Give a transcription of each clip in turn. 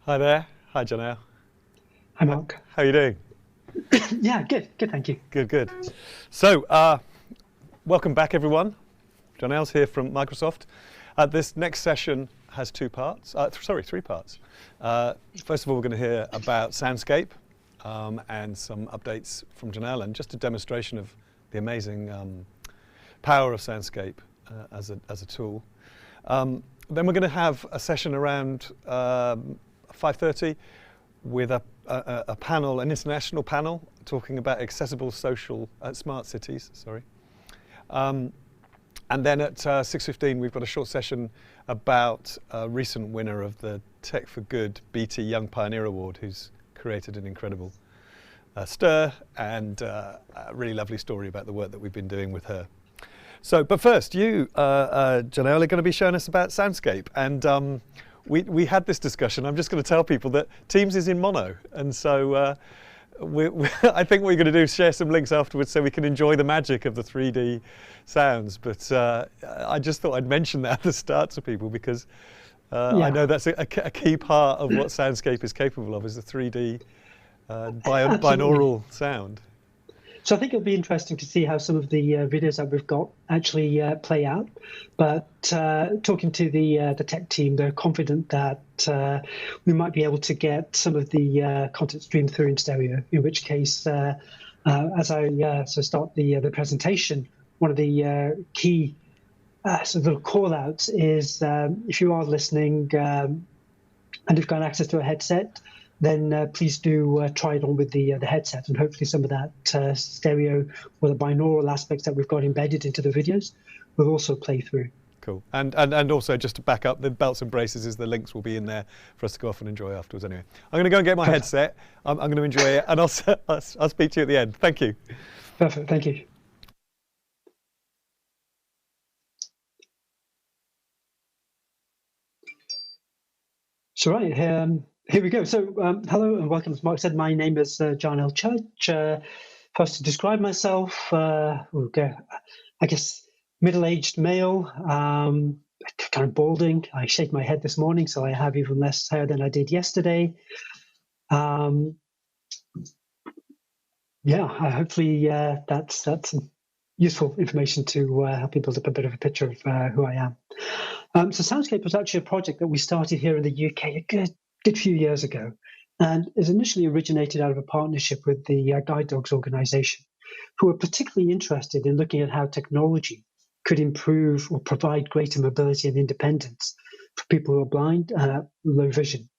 Hi there. Hi, Janelle. Hi, Mark. How are you doing? Yeah, good. Good, thank you. Good, good. So, welcome back, everyone. Janelle's here from Microsoft. This next session has two parts. Three parts. First of all, we're going to hear about Soundscape and some updates from Janelle and just a demonstration of the amazing power of Soundscape as a tool. Then we're going to have a session around 5:30 with a panel, an international panel, talking about accessible social smart cities. And then at 6:15 we've got a short session about a recent winner of the Tech for Good BT Young Pioneer Award, who's created an incredible stir and a really lovely story about the work that we've been doing with her. So, but first, you, Janelle, are going to be showing us about Soundscape. And we had this discussion. I'm just going to tell people that Teams is in mono. And so I think what we're going to do is share some links afterwards so we can enjoy the magic of the 3D sounds. But I just thought I'd mention that at the start to people because I know that's a key part of what Soundscape is capable of, is the 3D binaural sound. So I think it'll be interesting to see how some of the videos that we've got actually play out. But talking to the tech team, they're confident that we might be able to get some of the content streamed through in stereo. In which case, as I start the presentation, one of the key sort of call outs is if you are listening and you've got access to a headset, then please do try it on with the headset, and hopefully some of that stereo or the binaural aspects that we've got embedded into the videos will also play through. Cool. And also, just to back up, the belts and braces, the links will be in there for us to go off and enjoy afterwards anyway. I'm going to go and get my headset. I'm going to enjoy it, and I'll speak to you at the end. Thank you. Perfect. Thank you. So right, here we go. So hello and welcome. As Mark said, my name is John L. Church. First, to describe myself, I guess middle-aged male, kind of balding. I shaved my head this morning, so I have even less hair than I did yesterday. Yeah, hopefully that's some useful information to help you build up a bit of a picture of who I am. So Soundscape was actually a project that we started here in the UK a good few years ago, and is initially originated out of a partnership with the Guide Dogs organization, who were particularly interested in looking at how technology could improve or provide greater mobility and independence for people who are blind, low vision.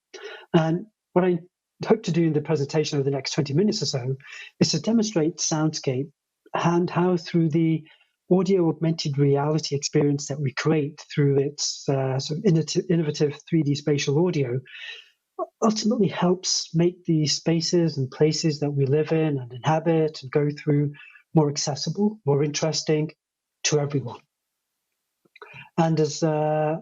And what I hope to do in the presentation over the next 20 minutes or so is to demonstrate Soundscape and how, through the audio augmented reality experience that we create through its sort of innovative 3D spatial audio, ultimately helps make the spaces and places that we live in and inhabit and go through more accessible, more interesting to everyone. And as I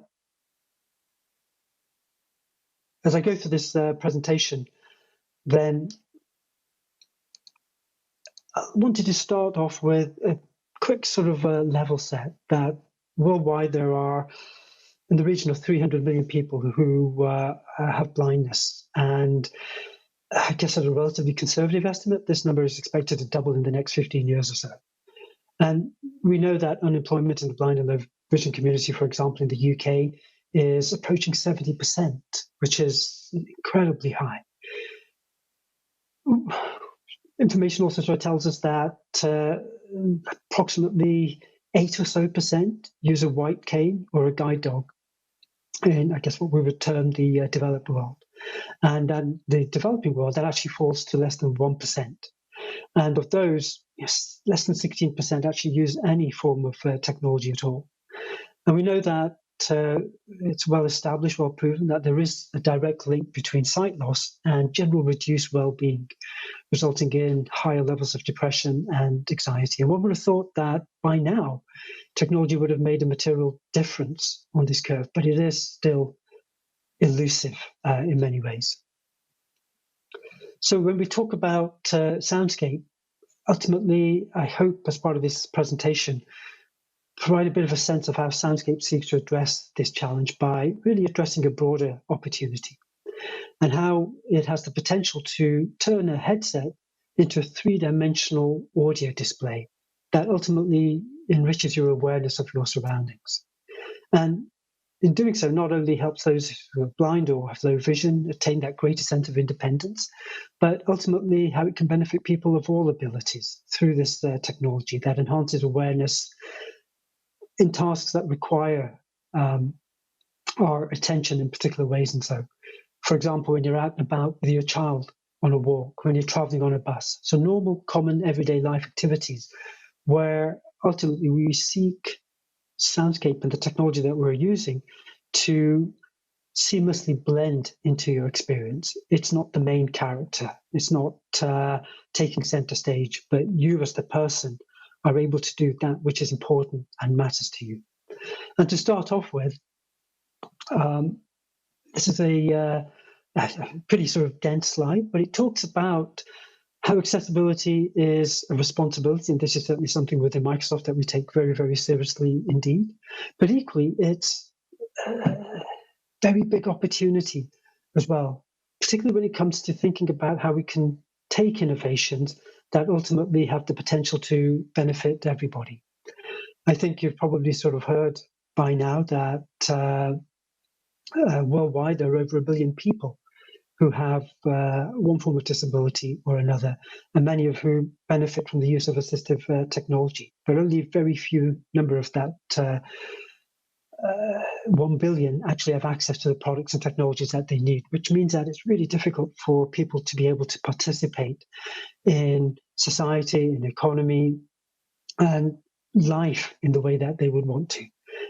go through this presentation, then I wanted to start off with a quick sort of level set that worldwide there are in the region of 300 million people who have blindness. And I guess at a relatively conservative estimate, this number is expected to double in the next 15 years or so. And we know that unemployment in the blind and low vision community, for example, in the UK, is approaching 70%, which is incredibly high. Information also sort of tells us that approximately 8 or so percent use a white cane or a guide dog in, I guess, what we would term the developed world. And then the developing world, that actually falls to less than 1%. And of those, yes, less than 16% actually use any form of technology at all. And we know that it's well established, well proven that there is a direct link between sight loss and general reduced well-being, resulting in higher levels of depression and anxiety. And one would have thought that by now, technology would have made a material difference on this curve, but it is still elusive in many ways. So when we talk about Soundscape, ultimately, I hope as part of this presentation, provide a bit of a sense of how Soundscape seeks to address this challenge by really addressing a broader opportunity. and how it has the potential to turn a headset into a three-dimensional audio display that ultimately enriches your awareness of your surroundings. And in doing so, not only helps those who are blind or have low vision attain that greater sense of independence, but ultimately how it can benefit people of all abilities through this technology that enhances awareness in tasks that require our attention in particular ways. And so, for example, when you're out and about with your child on a walk, when you're traveling on a bus, so normal, common, everyday life activities where ultimately we seek Soundscape and the technology that we're using to seamlessly blend into your experience. It's not the main character. It's not taking center stage, but you as the person are able to do that which is important and matters to you. And to start off with, this is a pretty sort of dense slide, but it talks about how accessibility is a responsibility, and this is certainly something within Microsoft that we take very, very seriously indeed. But equally, it's a very big opportunity as well, particularly when it comes to thinking about how we can take innovations that ultimately have the potential to benefit everybody. I think you've probably sort of heard by now that worldwide there are over 1 billion people who have one form of disability or another, and many of whom benefit from the use of assistive technology. But only a very few number of that 1 billion actually have access to the products and technologies that they need, which means that it's really difficult for people to be able to participate in society, in economy, and life in the way that they would want to.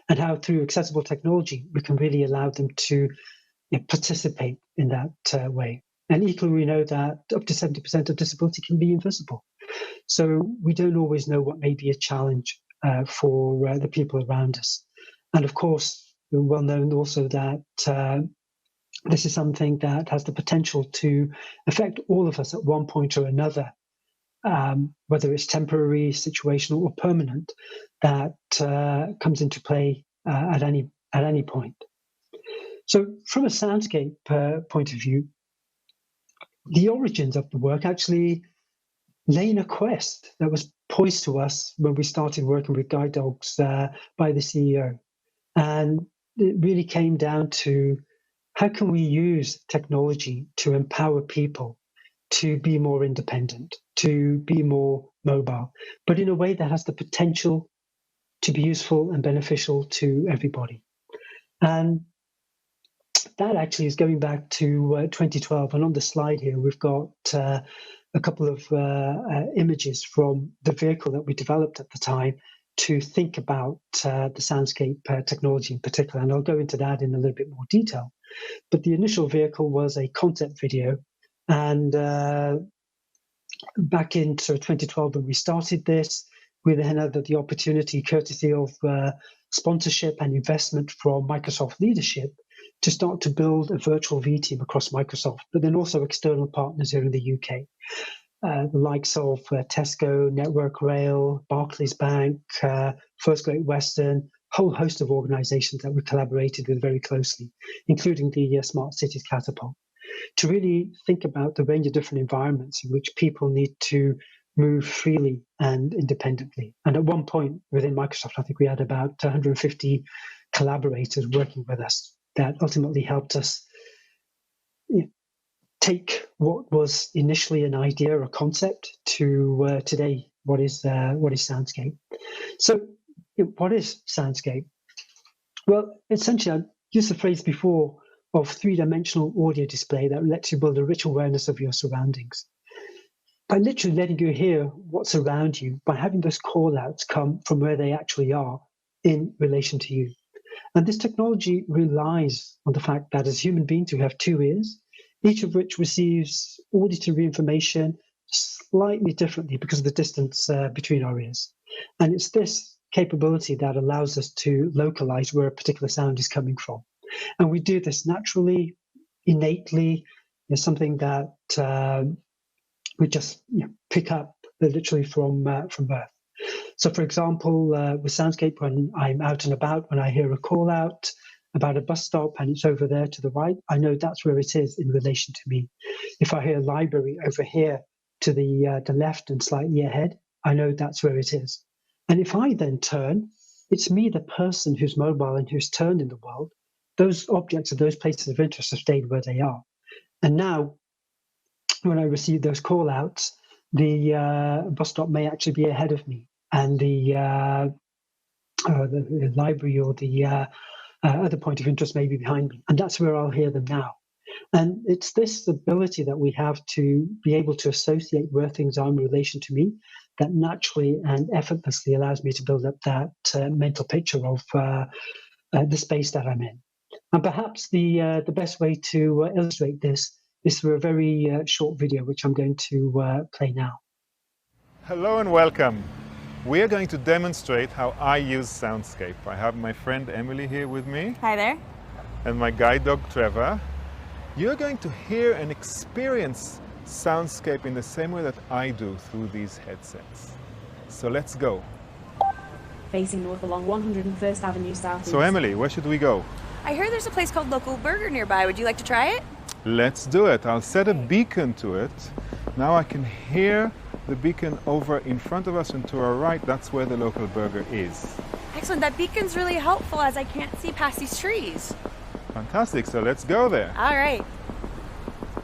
And how through accessible technology, we can really allow them to participate in that way. And equally, we know that up to 70% of disability can be invisible. So we don't always know what may be a challenge for the people around us. And of course, we're well known also that this is something that has the potential to affect all of us at one point or another, whether it's temporary, situational, or permanent, that comes into play at any point. So from a Soundscape point of view, the origins of the work actually lay in a quest that was posed to us when we started working with guide dogs by the CEO. And it really came down to how can we use technology to empower people to be more independent, to be more mobile, but in a way that has the potential to be useful and beneficial to everybody. And that actually is going back to 2012. And on the slide here, we've got a couple of images from the vehicle that we developed at the time to think about the Soundscape technology in particular. And I'll go into that in a little bit more detail. But the initial vehicle was a concept video. And back in sort of 2012, when we started this, we then had the opportunity, courtesy of sponsorship and investment from Microsoft leadership, to start to build a virtual V team across Microsoft, but then also external partners here in the UK. The likes of Tesco, Network Rail, Barclays Bank, First Great Western, a whole host of organizations that we collaborated with very closely, including the Smart Cities Catapult, to really think about the range of different environments in which people need to move freely and independently. And at one point within Microsoft, I think we had about 150 collaborators working with us that ultimately helped us take what was initially an idea or concept to today, what is Soundscape. So what is Soundscape? Well, essentially, I used the phrase before of three-dimensional audio display that lets you build a rich awareness of your surroundings. By literally letting you hear what's around you, by having those call-outs come from where they actually are in relation to you. And this technology relies on the fact that as human beings, we have two ears, each of which receives auditory information slightly differently because of the distance between our ears. And it's this capability that allows us to localize where a particular sound is coming from. And we do this naturally, innately. It's something that we just pick up literally from birth. So, for example, with Soundscape, when I'm out and about, when I hear a call out, about a bus stop and it's over there to the right, I know that's where it is in relation to me. If I hear library over here to the left and slightly ahead, I know that's where it is. And if I then turn, it's me, the person who's mobile and who's turned in the world. Those objects or those places of interest have stayed where they are. And now, when I receive those call outs, the bus stop may actually be ahead of me, and the library or the other point of interest may be behind me. And that's where I'll hear them now. And it's this ability that we have to be able to associate where things are in relation to me that naturally and effortlessly allows me to build up that mental picture of the space that I'm in. And perhaps the best way to illustrate this is through a very short video, which I'm going to play now. Hello and welcome. We are going to demonstrate how I use Soundscape. I have my friend Emily here with me. Hi there. And my guide dog Trevor. You're going to hear and experience Soundscape in the same way that I do through these headsets. So let's go. Facing north along 101st Avenue South. So Emily, where should we go? I heard there's a place called Local Burger nearby. Would you like to try it? Let's do it. I'll set a beacon to it. Now I can hear the beacon over in front of us and to our right. That's where the Local Burger is. Excellent. That beacon's really helpful as I can't see past these trees. Fantastic. So let's go there. All right.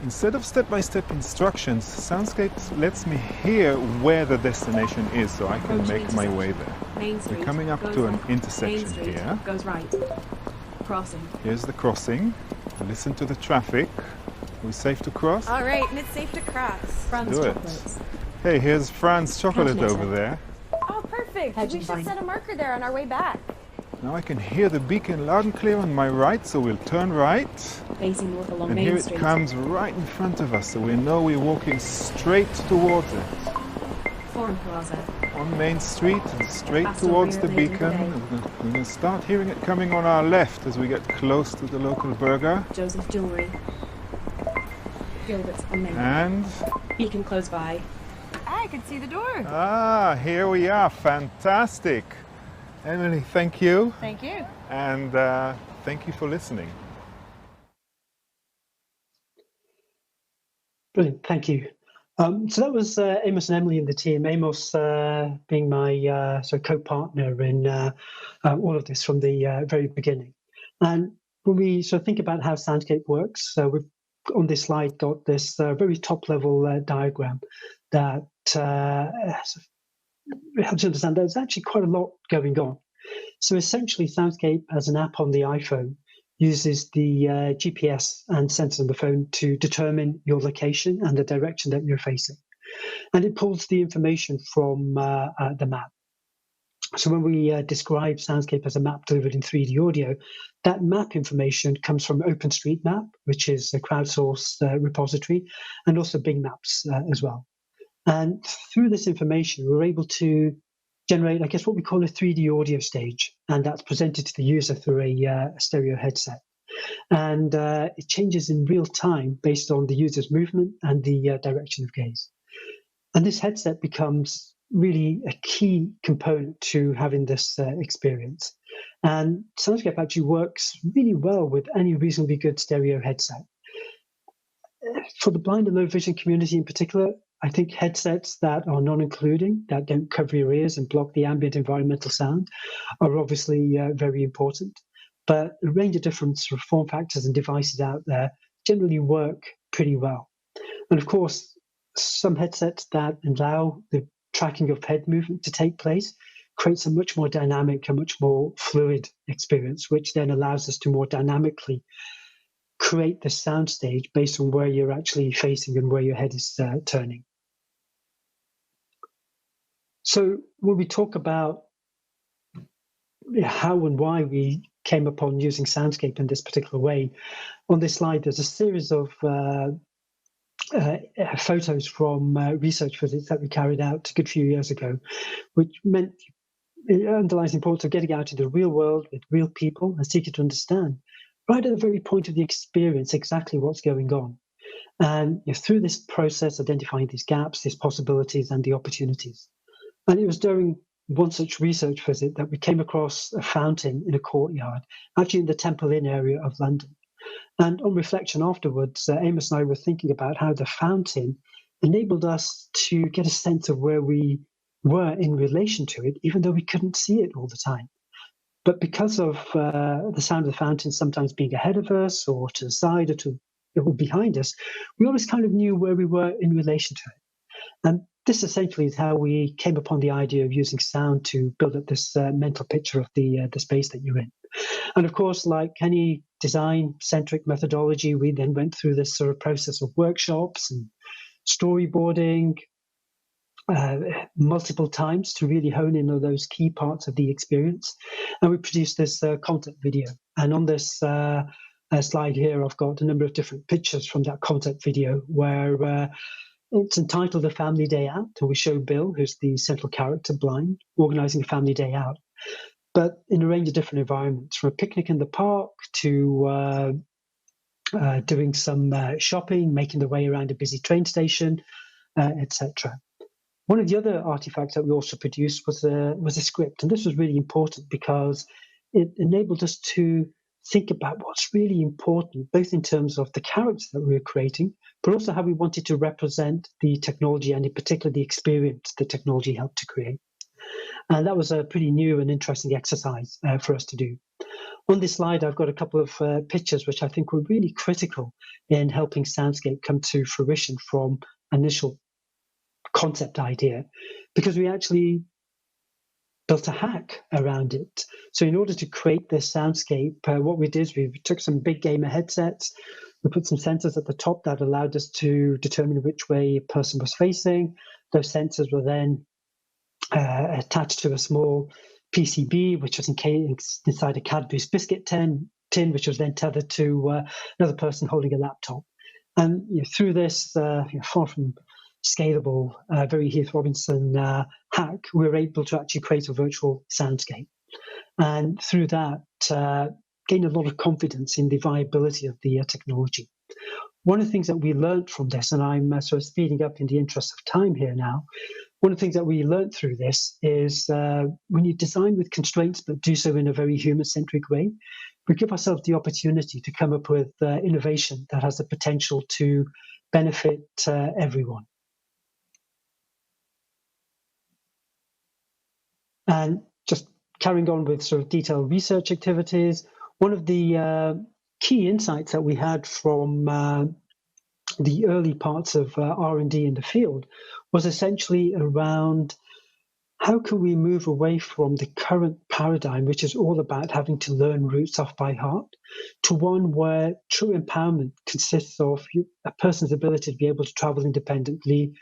Instead of step-by-step instructions, Soundscape lets me hear where the destination is so I can make my way there. Main Street. We're coming up to an intersection here. Goes right. Crossing. Here's the crossing. Listen to the traffic. Are we safe to cross? All right, and it's safe to cross. Franz Do it. chocolates. Hey, here's Franz chocolate over there. Oh, perfect. We should set a marker there on our way back. Now I can hear the beacon loud and clear on my right, so we'll turn right. Facing north along And Main here Street. it comes right in front of us, so we know we're walking straight towards it. Forum Plaza. On Main Street and straight Faster towards the later in the beacon. day. We're going to start hearing it coming on our left as we get close to the Local Burger. Joseph Jewelry. Gilbert's on Main. And Beacon close by. I can see the door. here we are. Fantastic. Emily, thank you. Thank you. And thank you for listening. Brilliant, thank you. So that was Amos and Emily in the team. Amos being my sort of co-partner in all of this from the very beginning. And when we sort of think about how Soundscape works, we've on this slide got this very top-level diagram that helps you understand there's actually quite a lot going on. So essentially, Soundscape as an app on the iPhone uses the GPS and sensors on the phone to determine your location and the direction that you're facing. And it pulls the information from the map. So when we describe Soundscape as a map delivered in 3D audio, that map information comes from OpenStreetMap, which is a crowdsourced repository, and also Bing Maps as well. And through this information, we're able to generate, I guess, what we call a 3D audio stage, and that's presented to the user through a stereo headset. And it changes in real time based on the user's movement and the direction of gaze. And this headset becomes really a key component to having this experience. And Soundscape actually works really well with any reasonably good stereo headset. For the blind and low vision community in particular, I think headsets that are non-including, that don't cover your ears and block the ambient environmental sound, are obviously very important. But a range of different sort of form factors and devices out there generally work pretty well. And of course, some headsets that allow the tracking of head movement to take place creates a much more dynamic and much more fluid experience, which then allows us to more dynamically create the sound stage based on where you're actually facing and where your head is turning. So when we talk about how and why we came upon using Soundscape in this particular way, on this slide there's a series of photos from research visits that we carried out a good few years ago, which meant it underlines the importance of getting out into the real world with real people and seeking to understand, right at the very point of the experience, exactly what's going on. And through this process, identifying these gaps, these possibilities, and the opportunities. And it was during one such research visit that we came across a fountain in a courtyard, actually in the Temple Inn area of London. And on reflection afterwards, Amos and I were thinking about how the fountain enabled us to get a sense of where we were in relation to it, even though we couldn't see it all the time. But because of the sound of the fountain sometimes being ahead of us or to the side or behind us, we always kind of knew where we were in relation to it. And this essentially is how we came upon the idea of using sound to build up this mental picture of the space that you're in. And of course, like any design-centric methodology, we then went through this sort of process of workshops and storyboarding multiple times to really hone in on those key parts of the experience. And we produced this concept video. And on this slide here, I've got a number of different pictures from that concept video where it's entitled A Family Day Out. And we show Bill, who's the central character, blind, organizing a family day out, but in a range of different environments, from a picnic in the park to doing some shopping, making the way around a busy train station, etc. One of the other artifacts that we also produced was a script, and this was really important because it enabled us to think about what's really important, both in terms of the characters that we were creating, but also how we wanted to represent the technology and in particular the experience the technology helped to create. And that was a pretty new and interesting exercise for us to do. On this slide, I've got a couple of pictures which I think were really critical in helping Soundscape come to fruition from initial concept idea, because we actually built a hack around it. So in order to create this soundscape, what we did is we took some big gamer headsets, we put some sensors at the top that allowed us to determine which way a person was facing. Those sensors were then attached to a small PCB, which was inside a Cadbury's biscuit tin, which was then tethered to another person holding a laptop. And through this, far from scalable, very Heath Robinson hack, we were able to actually create a virtual soundscape. And through that, gain a lot of confidence in the viability of the technology. One of the things that we learned from this, and I'm sort of speeding up in the interest of time here now, one of the things that we learned through this is when you design with constraints but do so in a very human-centric way, we give ourselves the opportunity to come up with innovation that has the potential to benefit everyone. And just carrying on with sort of detailed research activities, one of the key insights that we had from the early parts of R&D in the field was essentially around how can we move away from the current paradigm, which is all about having to learn routes off by heart, to one where true empowerment consists of a person's ability to be able to travel independently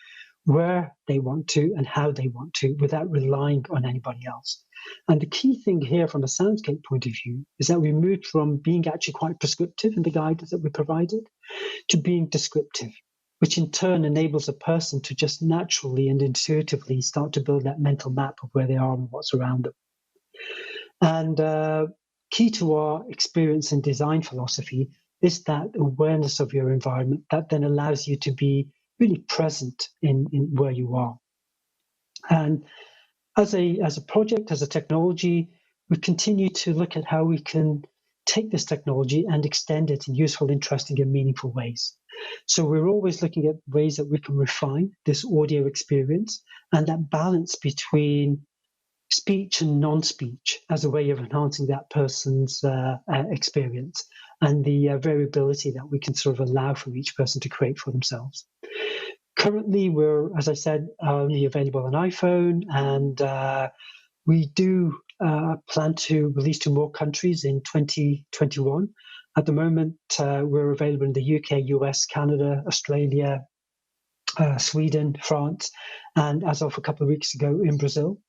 where they want to and how they want to without relying on anybody else. And the key thing here from a Soundscape point of view is that we moved from being actually quite prescriptive in the guidance that we provided to being descriptive, which in turn enables a person to just naturally and intuitively start to build that mental map of where they are and what's around them. And key to our experience and design philosophy is that awareness of your environment that then allows you to be really present in where you are. And as a project, as a technology, we continue to look at how we can take this technology and extend it in useful, interesting, and meaningful ways. So we're always looking at ways that we can refine this audio experience and that balance between speech and non-speech as a way of enhancing that person's experience and the variability that we can sort of allow for each person to create for themselves. Currently, we're, as I said, only available on iPhone, and we do plan to release to more countries in 2021. At the moment, we're available in the UK, US, Canada, Australia, Sweden, France, and as of a couple of weeks ago, in Brazil.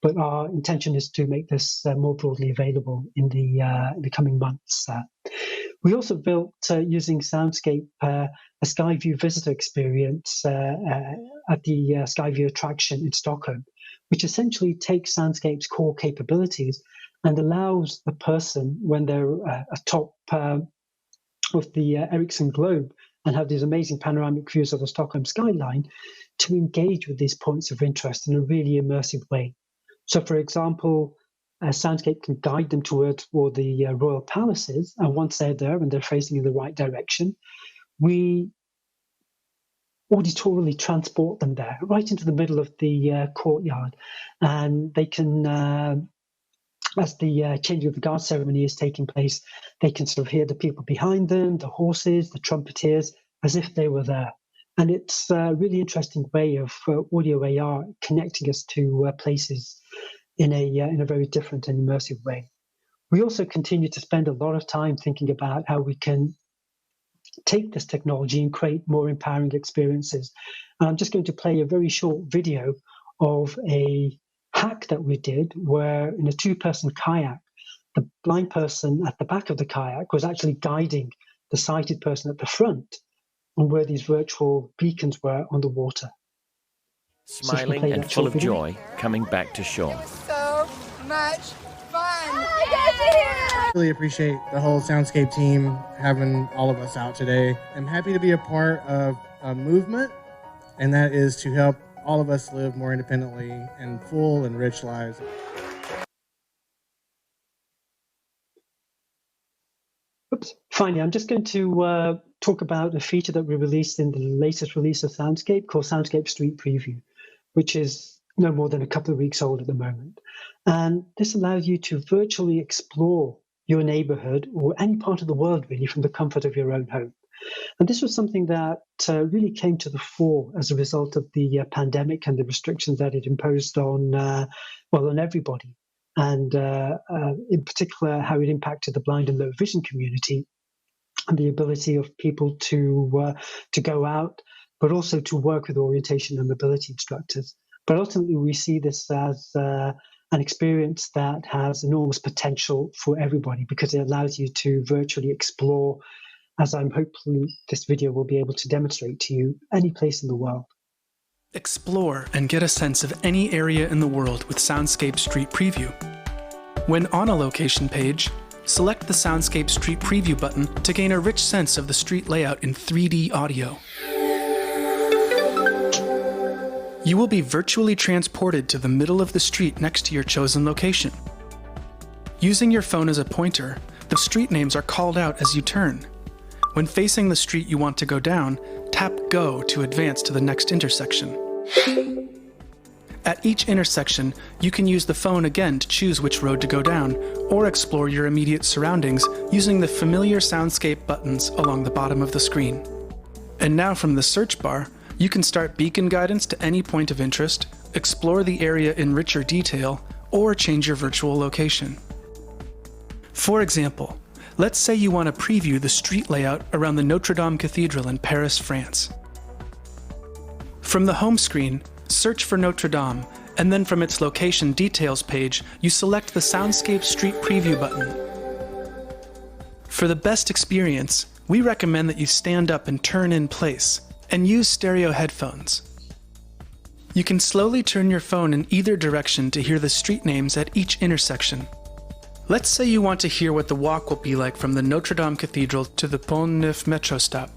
But our intention is to make this more broadly available in the coming months. We also built, using Soundscape, a Skyview visitor experience at the Skyview attraction in Stockholm, which essentially takes Soundscape's core capabilities and allows the person, when they're atop of the Ericsson Globe and have these amazing panoramic views of the Stockholm skyline, to engage with these points of interest in a really immersive way. So, for example, Soundscape can guide them towards where the royal palace is, and once they're there and they're facing in the right direction, we auditorily transport them there, right into the middle of the courtyard, and they can, as the changing of the guard ceremony is taking place, they can sort of hear the people behind them, the horses, the trumpeters, as if they were there. And it's a really interesting way of audio AR connecting us to places in a very different and immersive way. We also continue to spend a lot of time thinking about how we can take this technology and create more empowering experiences. And I'm just going to play a very short video of a hack that we did where in a two-person kayak, the blind person at the back of the kayak was actually guiding the sighted person at the front on where these virtual beacons were on the water. Smiling and full of joy, coming back to shore. So much fun! Really appreciate the whole Soundscape team having all of us out today. I'm happy to be a part of a movement, and that is to help all of us live more independently and full and rich lives. Oops. Finally, I'm just going to talk about a feature that we released in the latest release of Soundscape called Soundscape Street Preview, which is no more than a couple of weeks old at the moment. And this allows you to virtually explore your neighborhood or any part of the world, really, from the comfort of your own home. And this was something that really came to the fore as a result of the pandemic and the restrictions that it imposed on, on everybody. And in particular, how it impacted the blind and low vision community and the ability of people to go out, but also to work with orientation and mobility instructors. But ultimately, we see this as an experience that has enormous potential for everybody because it allows you to virtually explore, as I'm hopefully this video will be able to demonstrate to you, any place in the world. Explore and get a sense of any area in the world with Soundscape Street Preview. When on a location page, select the Soundscape Street Preview button to gain a rich sense of the street layout in 3D audio. You will be virtually transported to the middle of the street next to your chosen location. Using your phone as a pointer, the street names are called out as you turn. When facing the street you want to go down, tap Go to advance to the next intersection. At each intersection, you can use the phone again to choose which road to go down, or explore your immediate surroundings using the familiar Soundscape buttons along the bottom of the screen. And now from the search bar, you can start beacon guidance to any point of interest, explore the area in richer detail, or change your virtual location. For example, let's say you want to preview the street layout around the Notre Dame Cathedral in Paris, France. From the home screen, search for Notre Dame, and then from its location details page, you select the Soundscape Street Preview button. For the best experience, we recommend that you stand up and turn in place, and use stereo headphones. You can slowly turn your phone in either direction to hear the street names at each intersection. Let's say you want to hear what the walk will be like from the Notre Dame Cathedral to the Pont Neuf metro stop.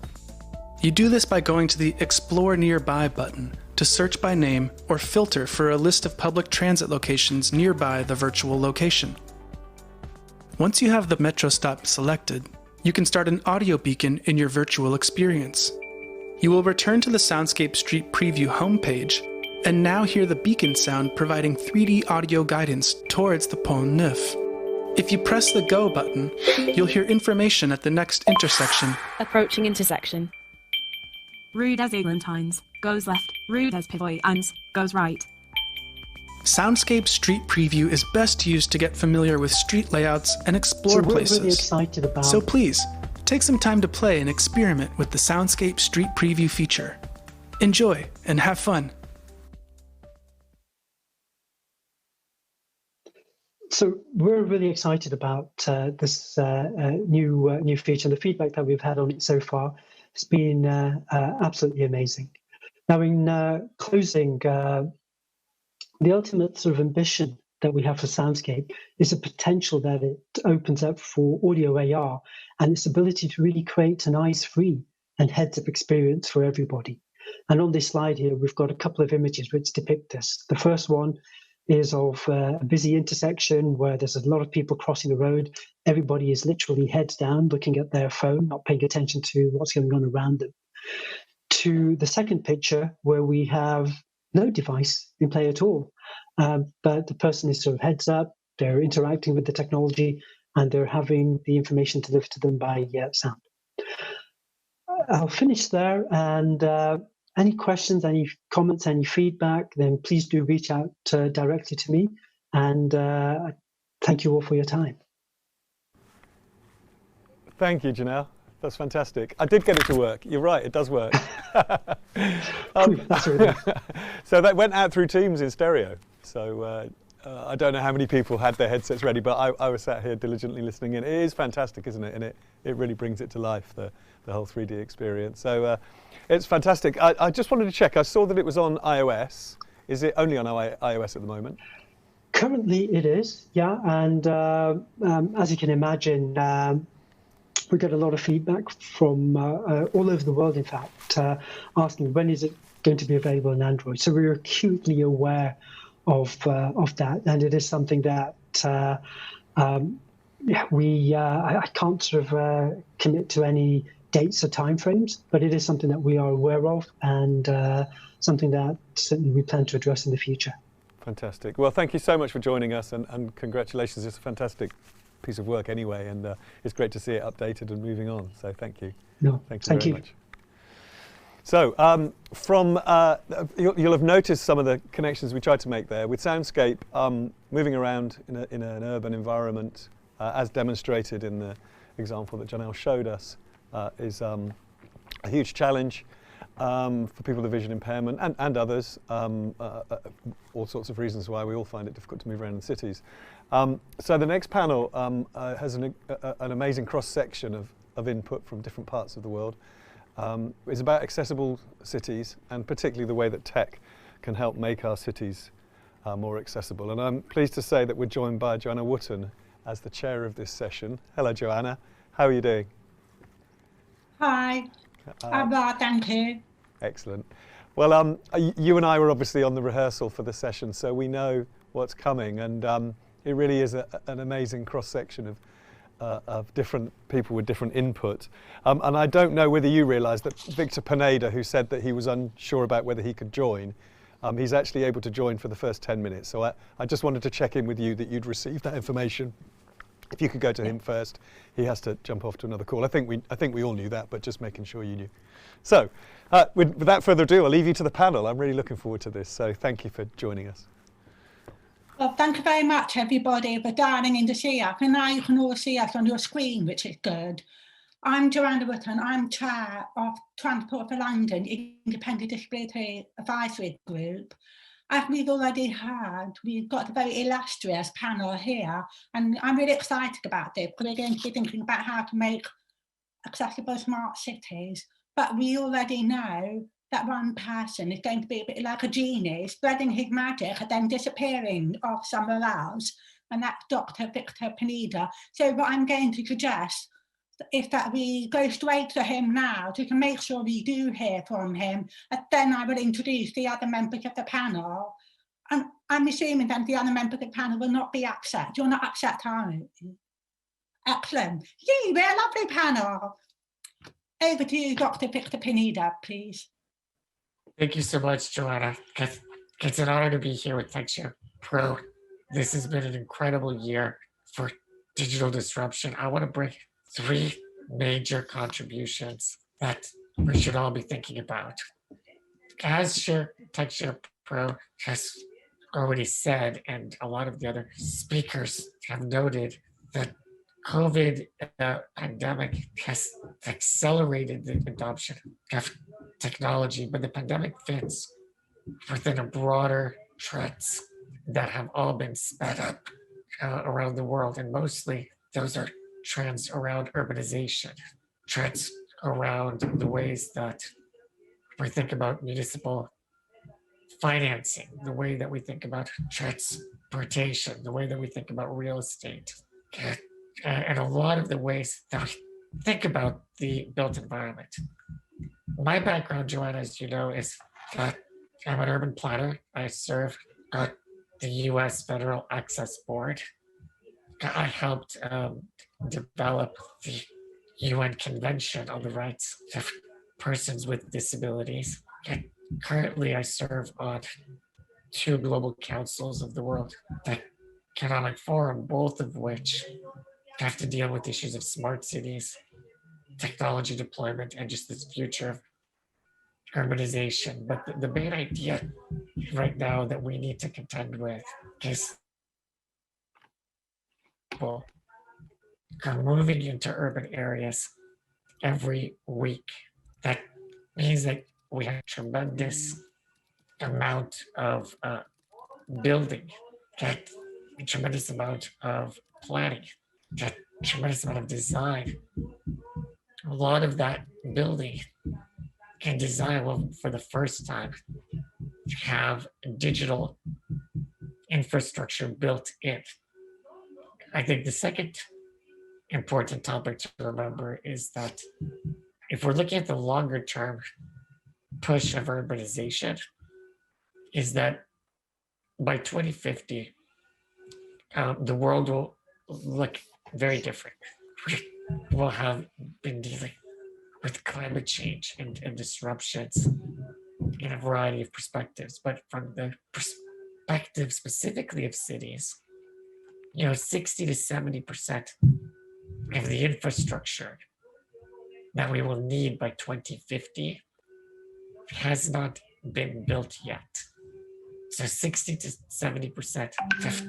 You do this by going to the Explore Nearby button to search by name or filter for a list of public transit locations nearby the virtual location. Once you have the metro stop selected, you can start an audio beacon in your virtual experience. You will return to the Soundscape Street Preview homepage and now hear the beacon sound providing 3D audio guidance towards the Pont Neuf. If you press the Go button, you'll hear information at the next intersection. Approaching intersection. Rue des Eglantines, goes left. Rue des Pavoyans, goes right. Soundscape Street Preview is best used to get familiar with street layouts and explore places. Really excited about. So please, take some time to play and experiment with the Soundscape Street Preview feature. Enjoy and have fun. So we're really excited about this new feature. The feedback that we've had on it so far has been absolutely amazing. Now, in closing, the ultimate sort of ambition that we have for Soundscape is the potential that it opens up for audio AR and its ability to really create an eyes-free and heads-up experience for everybody. And on this slide here, we've got a couple of images which depict this. The first one is of a busy intersection where there's a lot of people crossing the road. Everybody is literally heads down, looking at their phone, not paying attention to what's going on around them. To the second picture, where we have no device in play at all, but the person is sort of heads up, they're interacting with the technology, and they're having the information delivered to them by sound. I'll finish there, and any questions, any comments, any feedback, then please do reach out directly to me, and thank you all for your time. Thank you, Janelle. That's fantastic. I did get it to work. You're right, it does work. So that went out through Teams in stereo. So I don't know how many people had their headsets ready, but I was sat here diligently listening in. It is fantastic, isn't it? And it really brings it to life, the whole 3D experience. So it's fantastic. I just wanted to check. I saw that it was on iOS. Is it only on iOS at the moment? Currently it is, yeah. And as you can imagine, we get a lot of feedback from all over the world, in fact, asking when is it going to be available on Android. So we're acutely aware of that, and it is something that I can't sort of commit to any dates or timeframes, but it is something that we are aware of, and something that certainly we plan to address in the future. Fantastic. Well, thank you so much for joining us, and congratulations. It's a fantastic piece of work anyway, and it's great to see it updated and moving on. So thank you. No, thank you very much. So you'll have noticed some of the connections we tried to make there with Soundscape. Moving around in an urban environment, as demonstrated in the example that Janelle showed us, is a huge challenge for people with vision impairment and others. All sorts of reasons why we all find it difficult to move around in cities. So the next panel has an amazing cross-section of input from different parts of the world. It's about accessible cities, and particularly the way that tech can help make our cities more accessible. And I'm pleased to say that we're joined by Joanna Wotton as the chair of this session. Hello, Joanna. How are you doing? Hi. I'm well, thank you. Excellent. Well, you and I were obviously on the rehearsal for the session, so we know what's coming, and it really is an amazing cross-section of different people with different input. And I don't know whether you realise that Victor Pineda, who said that he was unsure about whether he could join, he's actually able to join for the first 10 minutes. So I just wanted to check in with you that you'd received that information. If you could go to him first, he has to jump off to another call. I think we all knew that, but just making sure you knew. So without further ado, I'll leave you to the panel. I'm really looking forward to this. So thank you for joining us. Well, thank you very much, everybody, for dialing in to see us. And now you can all see us on your screen, which is good. I'm Joanna Wotton. I'm chair of Transport for London Independent Disability Advisory Group. As we've already heard, we've got a very illustrious panel here, and I'm really excited about this because we're going to be thinking about how to make accessible smart cities. But we already know that one person is going to be a bit like a genie, spreading his magic and then disappearing off somewhere else, and that's Dr. Victor Pineda. So what I'm going to suggest is that we go straight to him now to make sure we do hear from him, and then I will introduce the other members of the panel. And I'm assuming that the other members of the panel will not be upset. You're not upset, are you? Excellent. Yay, we're a lovely panel. Over to you, Dr. Victor Pineda, please. Thank you so much, Joanna. It's an honor to be here with TechShare Pro. This has been an incredible year for digital disruption. I want to bring 3 major contributions that we should all be thinking about. As TechShare Pro has already said, and a lot of the other speakers have noted, that COVID pandemic has accelerated the adoption of technology, but the pandemic fits within a broader trends that have all been sped up around the world, and mostly those are trends around urbanization, trends around the ways that we think about municipal financing, the way that we think about transportation, the way that we think about real estate, and a lot of the ways that we think about the built environment. My background, Joanna, as you know, is I'm an urban planner. I serve the US Federal Access Board. I helped develop the UN Convention on the Rights of Persons with Disabilities. And currently, I serve on 2 global councils of the World Economic Forum, both of which have to deal with issues of smart cities, technology deployment, and just this future of urbanization. But the main idea right now that we need to contend with is people are moving into urban areas every week. That means that we have a tremendous amount of building, a tremendous amount of planning, a tremendous amount of design. A lot of that building and design will, for the first time, have digital infrastructure built in. I think the second important topic to remember is that if we're looking at the longer term push of urbanization, is that by 2050, the world will look very different. We'll have been dealing with climate change and disruptions in a variety of perspectives, but from the perspective specifically of cities, 60 to 70% of the infrastructure that we will need by 2050 has not been built yet. So 60 to 70% of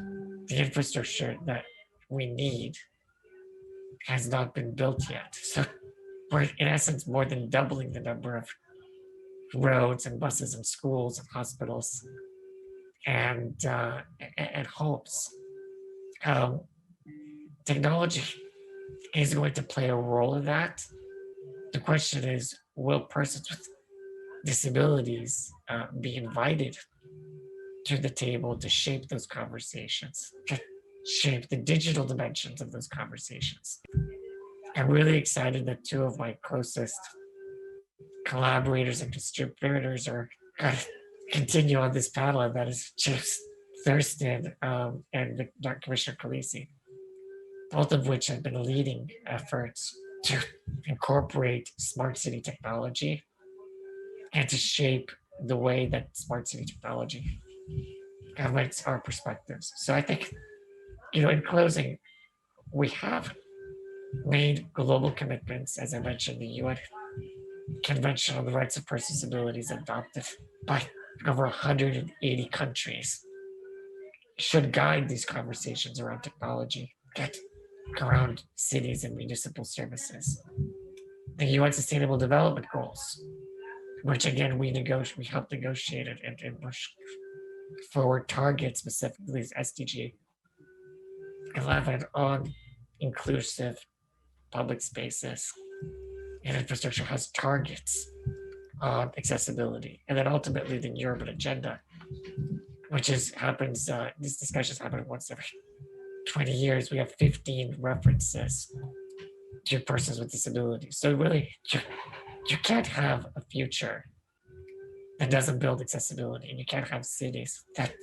the infrastructure that we need has not been built yet. So we're in essence more than doubling the number of roads and buses and schools and hospitals and homes. Technology is going to play a role in that. The question is, will persons with disabilities be invited to the table to shape those conversations, to shape the digital dimensions of those conversations? I'm really excited that 2 of my closest collaborators and distributors are going to continue on this panel, and that is James Thurston and Commissioner Khaleesi, both of which have been leading efforts to incorporate smart city technology and to shape the way that smart city technology affects our perspectives. So I think, in closing, we have made global commitments, as I mentioned, the UN Convention on the Rights of Persons with Disabilities, adopted by over 180 countries, should guide these conversations around technology, around cities and municipal services. The UN Sustainable Development Goals, which again we helped negotiate and push forward targets, specifically as SDG 11 on inclusive public spaces and infrastructure, has targets on accessibility. And then ultimately the urban agenda, which happens, these discussions happen once every 20 years. We have 15 references to persons with disabilities. So really, you can't have a future that doesn't build accessibility, and you can't have cities that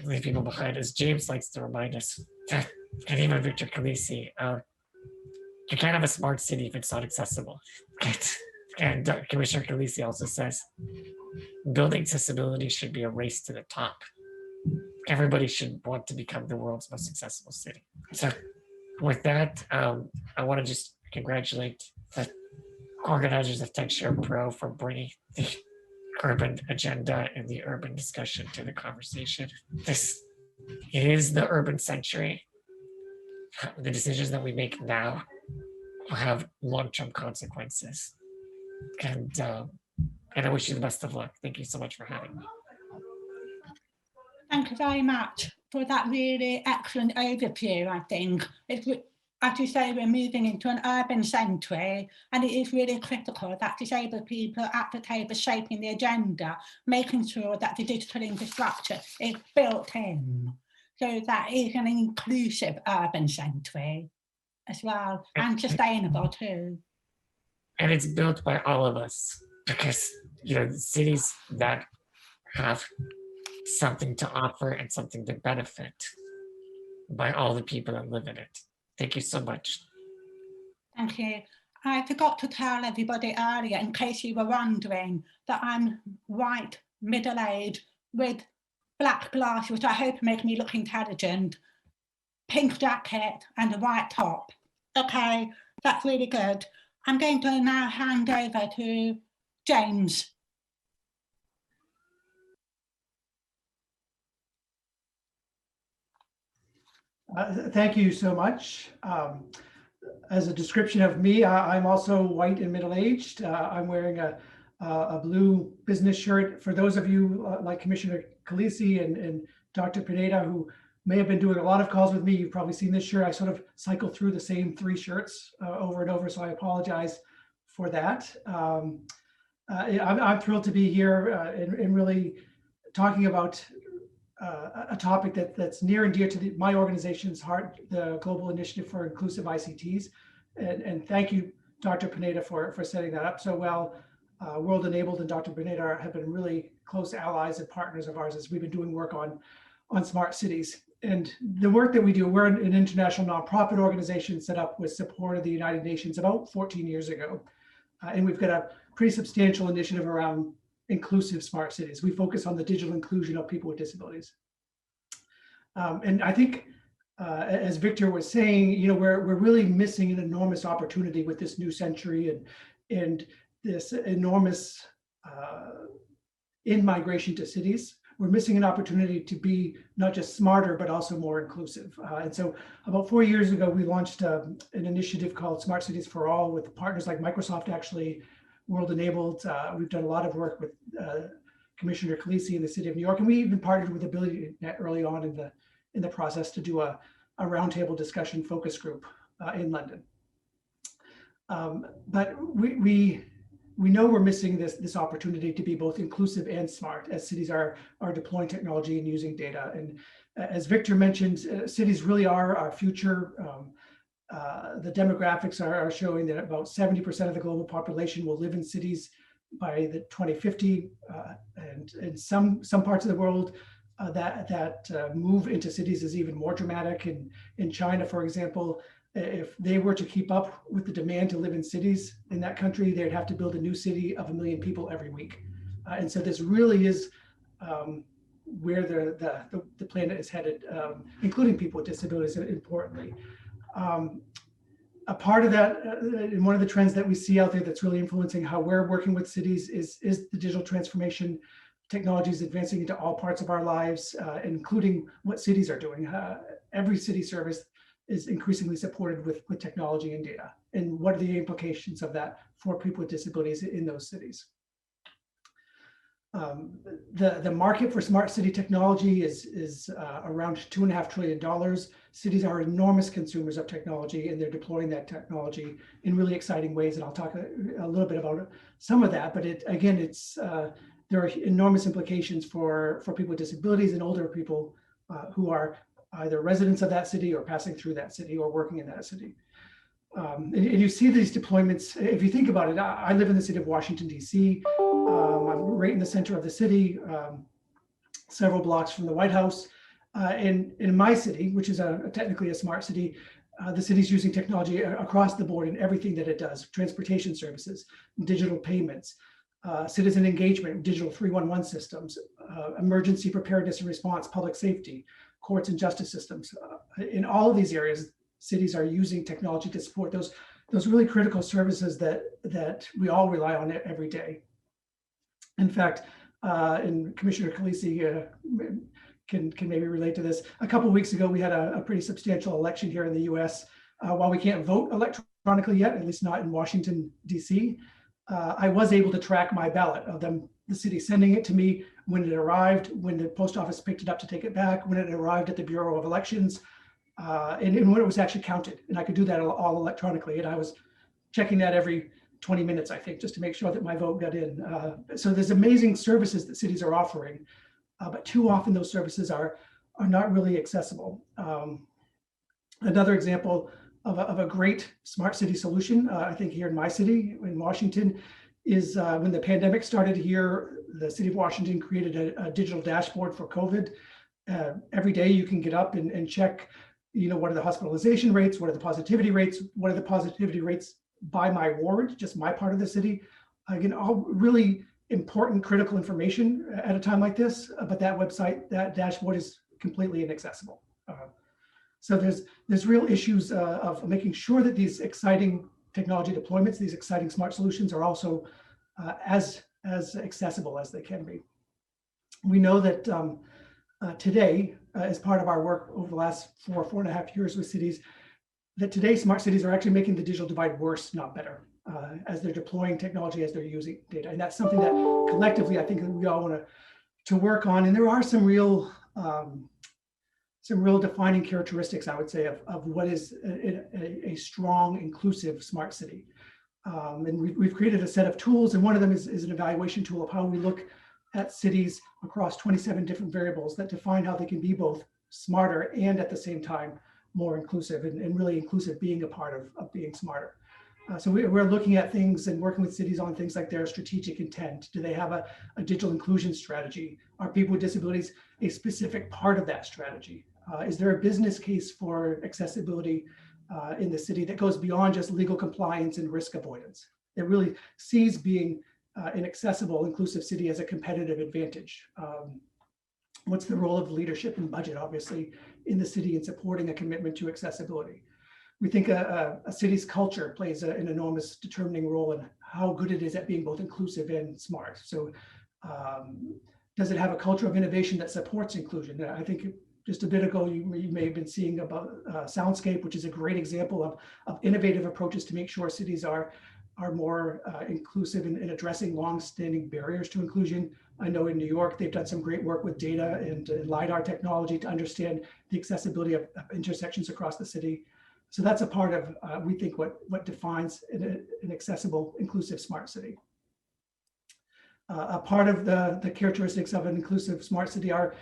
leave people behind. As James likes to remind us, and even Victor Khaleesi, you can't have a smart city if it's not accessible. And Commissioner Khaleesi also says, building accessibility should be a race to the top. Everybody should want to become the world's most accessible city. So with that, I want to just congratulate the organizers of TechShare Pro for bringing the urban agenda and the urban discussion to the conversation. This is the urban century. The decisions that we make now will have long-term consequences. And I wish you the best of luck. Thank you so much for having me. Thank you very much for that really excellent overview. I think it's, as you say, we're moving into an urban century, and it is really critical that disabled people are at the table shaping the agenda, making sure that the digital infrastructure is built in, so that is an inclusive urban century as well, and sustainable too. And it's built by all of us, because the cities that have something to offer and something to benefit by all the people that live in it. Thank you so much. Thank you. I forgot to tell everybody earlier, in case you were wondering, that I'm white, middle-aged, with black glasses, which I hope make me look intelligent, pink jacket and a white top. Okay, that's really good. I'm going to now hand over to James. Thank you so much. As a description of me, I'm also white and middle-aged. I'm wearing a blue business shirt. For those of you like Commissioner Khaleesi and Dr. Pineda, who may have been doing a lot of calls with me, you've probably seen this shirt. I sort of cycle through the same 3 shirts over and over, so I apologize for that. I'm thrilled to be here and really talking about a topic that's near and dear to my organization's heart, the Global Initiative for Inclusive ICTs. And thank you, Dr. Pineda, for setting that up so well. World Enabled and Dr. Pineda have been really close allies and partners of ours as we've been doing work on smart cities. And the work that we do, we're an international nonprofit organization set up with support of the United Nations about 14 years ago. And we've got a pretty substantial initiative around inclusive smart cities. We focus on the digital inclusion of people with disabilities. And I think, as Victor was saying, you know, we're really missing an enormous opportunity with this new century and this enormous in-migration to cities. We're missing an opportunity to be not just smarter, but also more inclusive. And so about 4 years ago, we launched an initiative called Smart Cities for All with partners like Microsoft, actually, World Enabled. We've done a lot of work with Commissioner Khaleesi in the city of New York, and we even partnered with AbilityNet early on in the process to do a roundtable discussion focus group in London. But we know we're missing this opportunity to be both inclusive and smart as cities are deploying technology and using data. And as Victor mentioned, cities really are our future. The demographics are showing that about 70% of the global population will live in cities by the 2050, and in some parts of the world that move into cities is even more dramatic. In China, for example, if they were to keep up with the demand to live in cities in that country, they'd have to build a new city of 1 million people every week. And so this really is where the planet is headed, including people with disabilities, importantly. A part of that, and one of the trends that we see out there that's really influencing how we're working with cities is the digital transformation. Technology is advancing into all parts of our lives, including what cities are doing. Every city service is increasingly supported with technology and data. And what are the implications of that for people with disabilities in those cities? The market for smart city technology is around $2.5 trillion. Cities are enormous consumers of technology, and they're deploying that technology in really exciting ways. And I'll talk a little bit about some of that. But there are enormous implications for people with disabilities and older people who are either residents of that city or passing through that city or working in that city. And you see these deployments. If you think about it, I live in the city of Washington, D.C. I'm right in the center of the city, several blocks from the White House. And in my city, which is technically a smart city, the city's using technology across the board in everything that it does: transportation services, digital payments, citizen engagement, digital 311 systems, emergency preparedness and response, public safety, courts and justice systems. In all of these areas, cities are using technology to support those really critical services that we all rely on every day. In fact, and Commissioner Khaleesi can maybe relate to this. A couple of weeks ago, we had a pretty substantial election here in the U.S. While we can't vote electronically yet, at least not in Washington, D.C., I was able to track my ballot of the city sending it to me, when it arrived, when the post office picked it up to take it back, when it arrived at the Bureau of Elections, and when it was actually counted. And I could do that all electronically. And I was checking that every 20 minutes, I think, just to make sure that my vote got in. So there's amazing services that cities are offering, but too often those services are not really accessible. Another example of a great smart city solution, I think here in my city, in Washington, is when the pandemic started here, the City of Washington created a digital dashboard for COVID. Every day you can get up and check, what are the hospitalization rates, what are the positivity rates, what are the positivity rates by my ward, just my part of the city. Again, all really important, critical information at a time like this, but that website, that dashboard is completely inaccessible. So there's real issues of making sure that these exciting technology deployments, these exciting smart solutions are also as accessible as they can be. We know that today, as part of our work over the last 4.5 years with cities, that today smart cities are actually making the digital divide worse, not better, as they're deploying technology, as they're using data. And that's something that collectively I think we all want to work on. And there are some real defining characteristics, I would say, of what is a strong, inclusive smart city. And we've created a set of tools, and one of them is an evaluation tool of how we look at cities across 27 different variables that define how they can be both smarter and at the same time more inclusive, and really inclusive being a part of being smarter. So we're looking at things and working with cities on things like their strategic intent. Do they have a digital inclusion strategy? Are people with disabilities a specific part of that strategy? Is there a business case for accessibility in the city that goes beyond just legal compliance and risk avoidance? It really sees being an accessible, inclusive city as a competitive advantage. What's the role of leadership and budget, obviously, in the city in supporting a commitment to accessibility? We think a city's culture plays an enormous determining role in how good it is at being both inclusive and smart. So does it have a culture of innovation that supports inclusion? I think just a bit ago, you may have been seeing about Soundscape, which is a great example of innovative approaches to make sure cities are more inclusive in addressing long-standing barriers to inclusion. I know in New York, they've done some great work with data and LiDAR technology to understand the accessibility of intersections across the city. So that's a part of, we think, what defines an accessible, inclusive, smart city. A part of the characteristics of an inclusive smart city are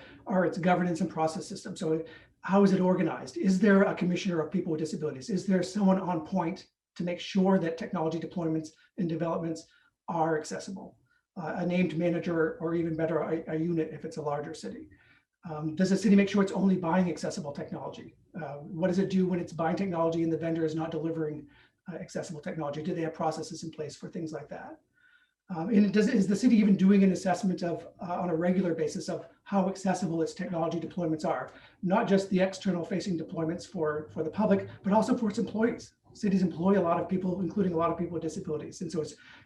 its governance and process system. So how is it organized? Is there a commissioner of people with disabilities? Is there someone on point to make sure that technology deployments and developments are accessible? A named manager, or even better, a unit if it's a larger city. Does the city make sure it's only buying accessible technology? What does it do when it's buying technology and the vendor is not delivering accessible technology? Do they have processes in place for things like that? And is the city even doing an assessment of on a regular basis of how accessible its technology deployments are? Not just the external facing deployments for the public, but also for its employees. Cities employ a lot of people, including a lot of people with disabilities. And so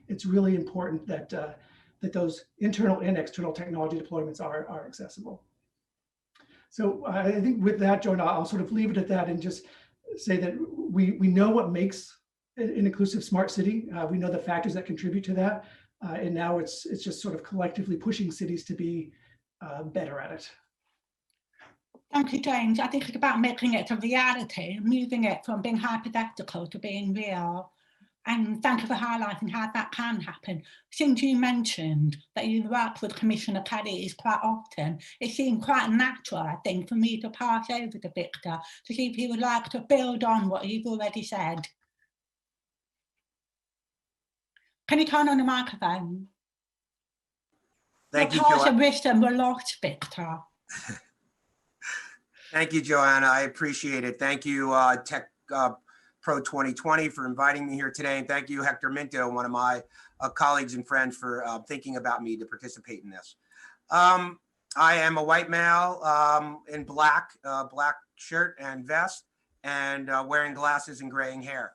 it's really important that those internal and external technology deployments are accessible. So I think with that, Joan, I'll sort of leave it at that and just say that we know what makes an inclusive smart city. We know the factors that contribute to that. And now it's just sort of collectively pushing cities to be better at it. Thank you, James. I think it's about making it a reality, moving it from being hypothetical to being real. And thank you for highlighting how that can happen. Since you mentioned that you work with Commissioner Kelly quite often, it seemed quite natural, I think, for me to pass over to Victor to see if he would like to build on what you've already said. Can you turn on the microphone? Thank you, Joanna. Of wisdom were lost, Victor. Thank you, Joanna. I appreciate it. Thank you, Tech Pro 2020, for inviting me here today. And thank you, Hector Minto, one of my colleagues and friends, for thinking about me to participate in this. I am a white male in black shirt and vest, and wearing glasses and graying hair.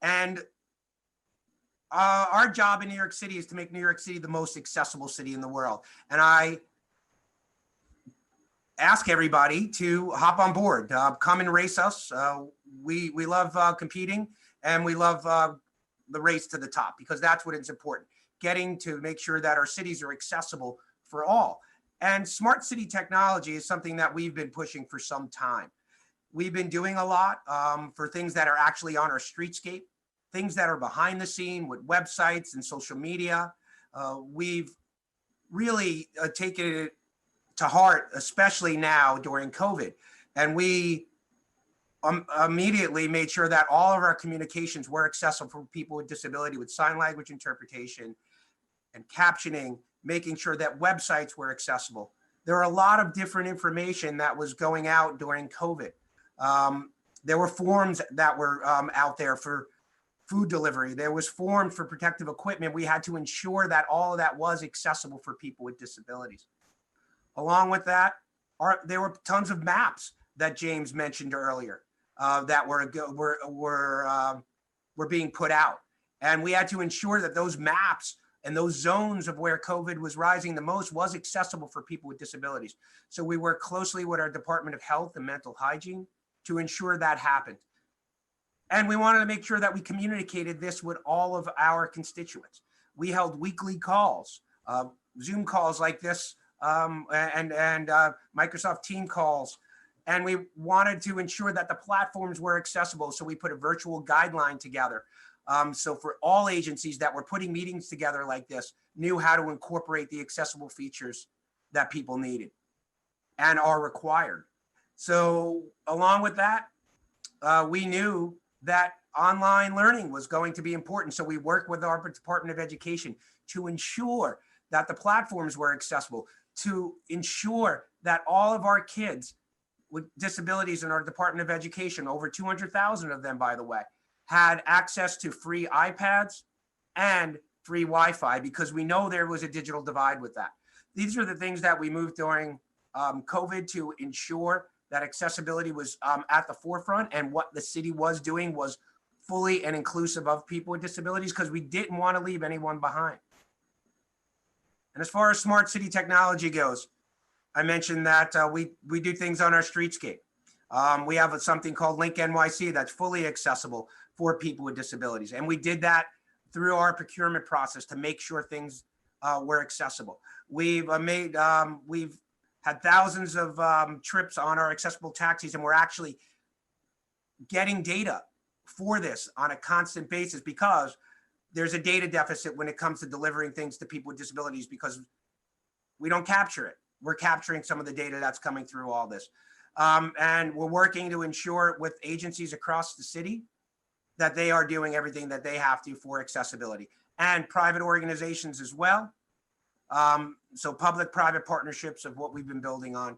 And our job in New York City is to make New York City the most accessible city in the world. And I ask everybody to hop on board, come and race us. We love competing, and we love the race to the top, because that's what is important, getting to make sure that our cities are accessible for all. And smart city technology is something that we've been pushing for some time. We've been doing a lot for things that are actually on our streetscape, things that are behind the scene with websites and social media. We've really taken it to heart, especially now during COVID. And we immediately made sure that all of our communications were accessible for people with disability, with sign language interpretation and captioning, making sure that websites were accessible. There are a lot of different information that was going out during COVID. There were forms that were out there for food delivery. There was forms for protective equipment. We had to ensure that all of that was accessible for people with disabilities. Along with that, there were tons of maps that James mentioned earlier that were being put out. And we had to ensure that those maps and those zones of where COVID was rising the most was accessible for people with disabilities. So we worked closely with our Department of Health and Mental Hygiene to ensure that happened. And we wanted to make sure that we communicated this with all of our constituents. We held weekly calls, Zoom calls like this, and Microsoft Team calls. And we wanted to ensure that the platforms were accessible. So we put a virtual guideline together. So for all agencies that were putting meetings together like this, knew how to incorporate the accessible features that people needed and are required. So along with that, we knew that online learning was going to be important. So we worked with our Department of Education to ensure that the platforms were accessible, to ensure that all of our kids with disabilities in our Department of Education, over 200,000 of them, by the way, had access to free iPads and free Wi-Fi, because we know there was a digital divide with that. These are the things that we moved during COVID to ensure that accessibility was at the forefront, and what the city was doing was fully and inclusive of people with disabilities, because we didn't want to leave anyone behind. And as far as smart city technology goes, I mentioned that we do things on our streetscape. We have something called Link NYC that's fully accessible for people with disabilities. And we did that through our procurement process to make sure things were accessible. We've had thousands of trips on our accessible taxis, and we're actually getting data for this on a constant basis, because there's a data deficit when it comes to delivering things to people with disabilities, because we don't capture it. We're capturing some of the data that's coming through all this. And we're working to ensure with agencies across the city that they are doing everything that they have to for accessibility, and private organizations as well. So public-private partnerships of what we've been building on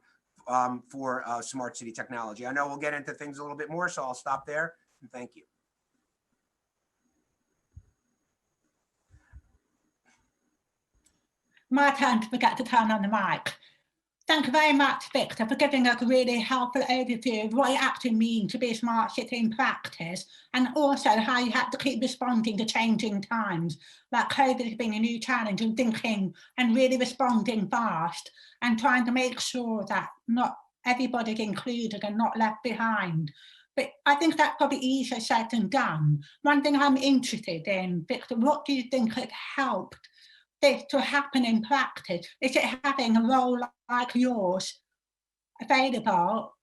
for smart city technology. I know we'll get into things a little bit more, so I'll stop there, and thank you. My turn to forget to turn on the mic. Thank you very much, Victor, for giving us a really helpful overview of what it actually means to be a smart city in practice, and also how you have to keep responding to changing times. Like COVID has been a new challenge, and thinking and really responding fast, and trying to make sure that not everybody's included and not left behind. But I think that's probably easier said than done. One thing I'm interested in, Victor, what do you think had helped this to happen in practice? Is it having a role like yours available?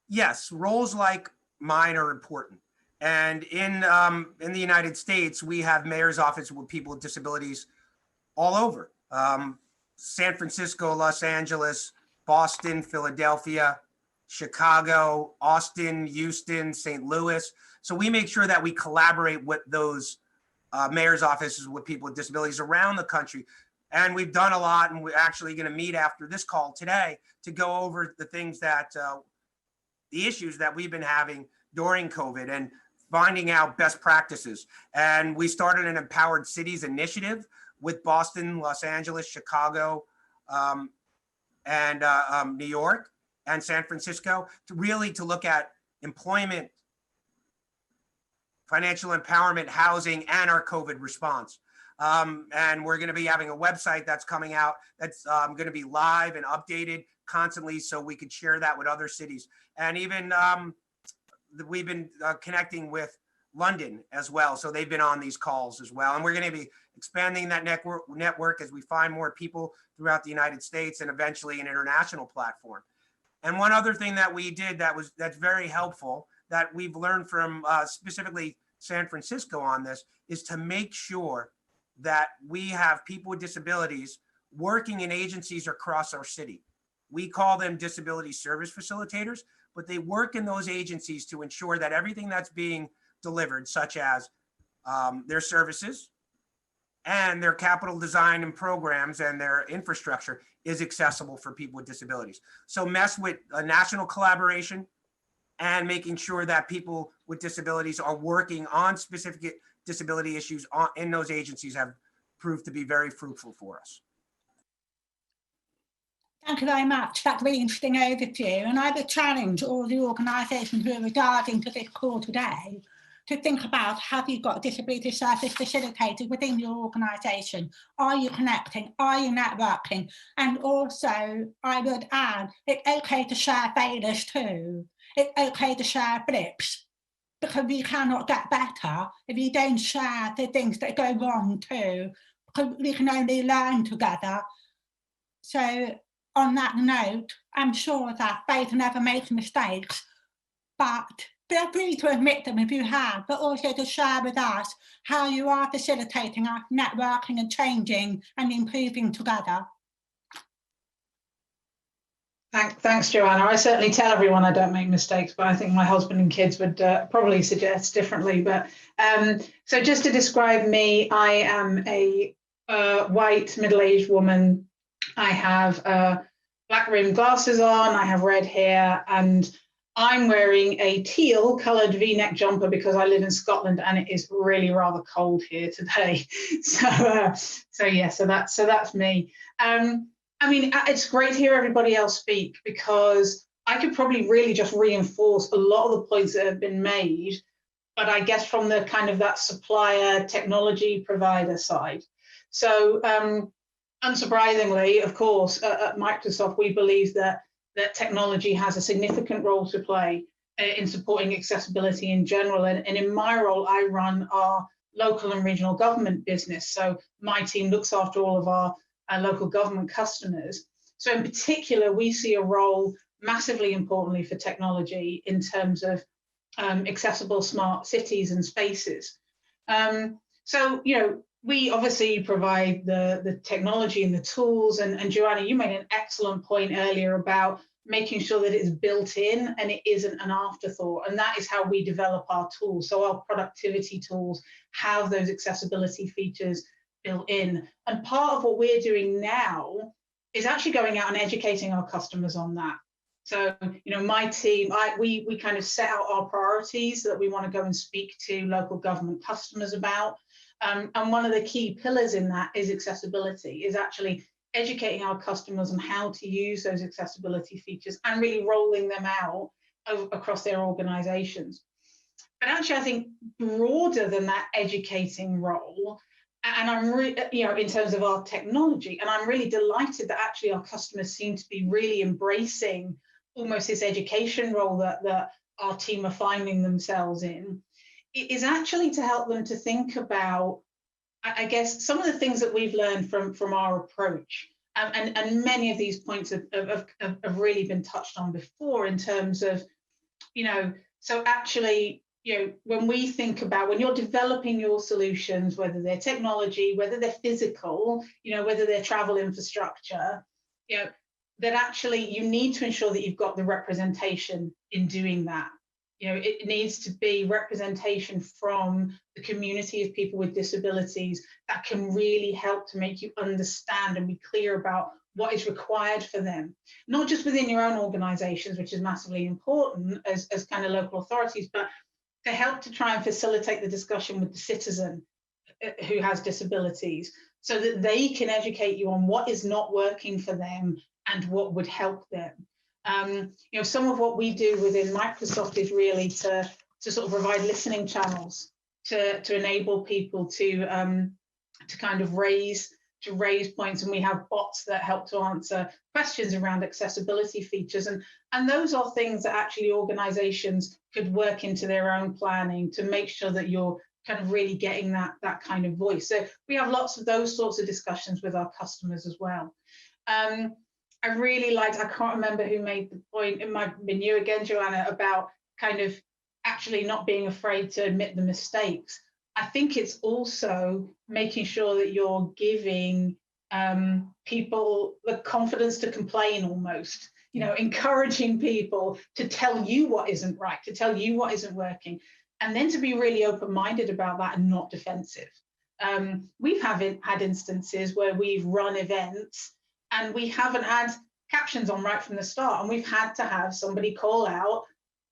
Yes, roles like mine are important. And in the United States, we have mayor's offices with people with disabilities all over. San Francisco, Los Angeles, Boston, Philadelphia, Chicago, Austin, Houston, St. Louis. So we make sure that we collaborate with those mayor's offices with people with disabilities around the country. And we've done a lot, and we're actually going to meet after this call today to go over the things that, the issues that we've been having during COVID, and finding out best practices. And we started an Empowered Cities initiative with Boston, Los Angeles, Chicago, and New York and San Francisco to look at employment, financial empowerment, housing, and our COVID response. And we're going to be having a website that's coming out that's going to be live and updated constantly, so we could share that with other cities. And even we've been connecting with London as well, so they've been on these calls as well. And we're going to be expanding that network as we find more people throughout the United States, and eventually an international platform. And one other thing that we did that's very helpful, that we've learned from specifically San Francisco on this, is to make sure that we have people with disabilities working in agencies across our city. We call them disability service facilitators, but they work in those agencies to ensure that everything that's being delivered, such as their services, and their capital design and programs and their infrastructure is accessible for people with disabilities. So mess with a national collaboration and making sure that people with disabilities are working on specific disability issues in those agencies have proved to be very fruitful for us. Thank you very much. That's really interesting overview. And I would challenge all the organisations who are regarding to this call today to think about, have you got disability service facilitators within your organisation? Are you connecting? Are you networking? And also, I would add, it's okay to share failures too. It's okay to share blips, because we cannot get better if you don't share the things that go wrong too, because we can only learn together. So on that note, I'm sure that Beta never makes mistakes, but feel free to admit them if you have, but also to share with us how you are facilitating our networking and changing and improving together. Thanks, Joanna. I certainly tell everyone I don't make mistakes, but I think my husband and kids would probably suggest differently. But so just to describe me, I am a white middle-aged woman. I have black rimmed glasses on, I have red hair, and I'm wearing a teal coloured V-neck jumper because I live in Scotland and it is really rather cold here today. So that's me. I mean, it's great to hear everybody else speak, because I could probably really just reinforce a lot of the points that have been made, but I guess from the kind of that supplier technology provider side. So unsurprisingly, of course, at Microsoft, we believe that technology has a significant role to play in supporting accessibility in general. And in my role, I run our local and regional government business. So my team looks after all of our local government customers. So in particular, we see a role massively importantly for technology in terms of accessible smart cities and spaces. So, you know, we obviously provide the technology and the tools, and Joanna, you made an excellent point earlier about making sure that it's built in and it isn't an afterthought. And that is how we develop our tools. So our productivity tools have those accessibility features built in. And part of what we're doing now is actually going out and educating our customers on that. So, you know, my team, we kind of set out our priorities that we want to go and speak to local government customers about. And one of the key pillars in that is accessibility, is actually educating our customers on how to use those accessibility features and really rolling them out across their organizations. But actually, I think broader than that educating role, and I'm really, you know, in terms of our technology, and I'm really delighted that actually our customers seem to be really embracing almost this education role that our team are finding themselves in. It is actually to help them to think about, I guess, some of the things that we've learned from our approach. And many of these points have really been touched on before in terms of, you know, so actually, you know, when we think about, when you're developing your solutions, whether they're technology, whether they're physical, you know, whether they're travel infrastructure, you know, that actually you need to ensure that you've got the representation in doing that. You know, it needs to be representation from the community of people with disabilities that can really help to make you understand and be clear about what is required for them, not just within your own organizations, which is massively important as kind of local authorities, but to help to try and facilitate the discussion with the citizen who has disabilities, so that they can educate you on what is not working for them and what would help them. You know, some of what we do within Microsoft is really to sort of provide listening channels to enable people to kind of raise points, and we have bots that help to answer questions around accessibility features, and those are things that actually organizations could work into their own planning to make sure that you're kind of really getting that kind of voice. So we have lots of those sorts of discussions with our customers as well. I really liked, I can't remember who made the point, it might have been you again, Joanna, about kind of actually not being afraid to admit the mistakes. I think it's also making sure that you're giving people the confidence to complain almost, you know, encouraging people to tell you what isn't right, to tell you what isn't working, and then to be really open-minded about that and not defensive. We've had instances where we've run events and we haven't had captions on right from the start, and we've had to have somebody call out,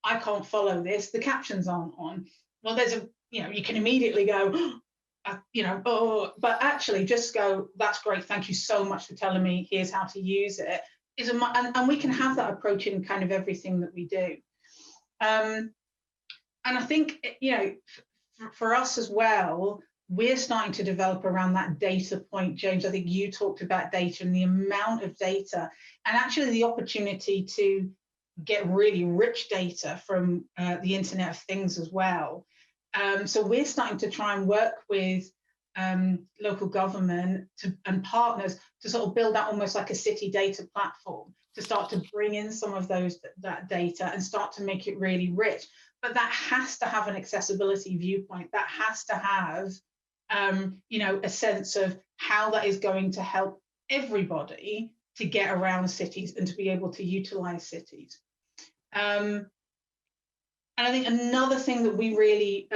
I can't follow this, the captions aren't on. Well, there's a, you can immediately go, oh, but actually just go, that's great, thank you so much for telling me, here's how to use it. And we can have that approach in kind of everything that we do. And I think, for us as well, we're starting to develop around that data point, James. I think you talked about data and the amount of data, and actually the opportunity to get really rich data from the Internet of Things as well. So we're starting to try and work with local government and partners to sort of build out almost like a city data platform to start to bring in some of that data and start to make it really rich. But that has to have an accessibility viewpoint. That has to have, a sense of how that is going to help everybody to get around cities and to be able to utilize cities. And I think another thing that we really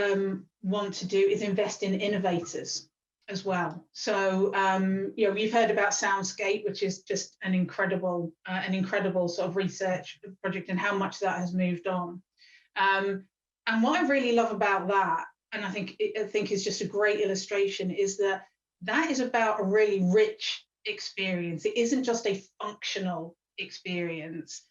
want to do is invest in innovators as well. So, we've heard about Soundscape, which is just an incredible sort of research project, and how much that has moved on. And what I really love about that, and I think is just a great illustration, is that is about a really rich experience. It isn't just a functional experience.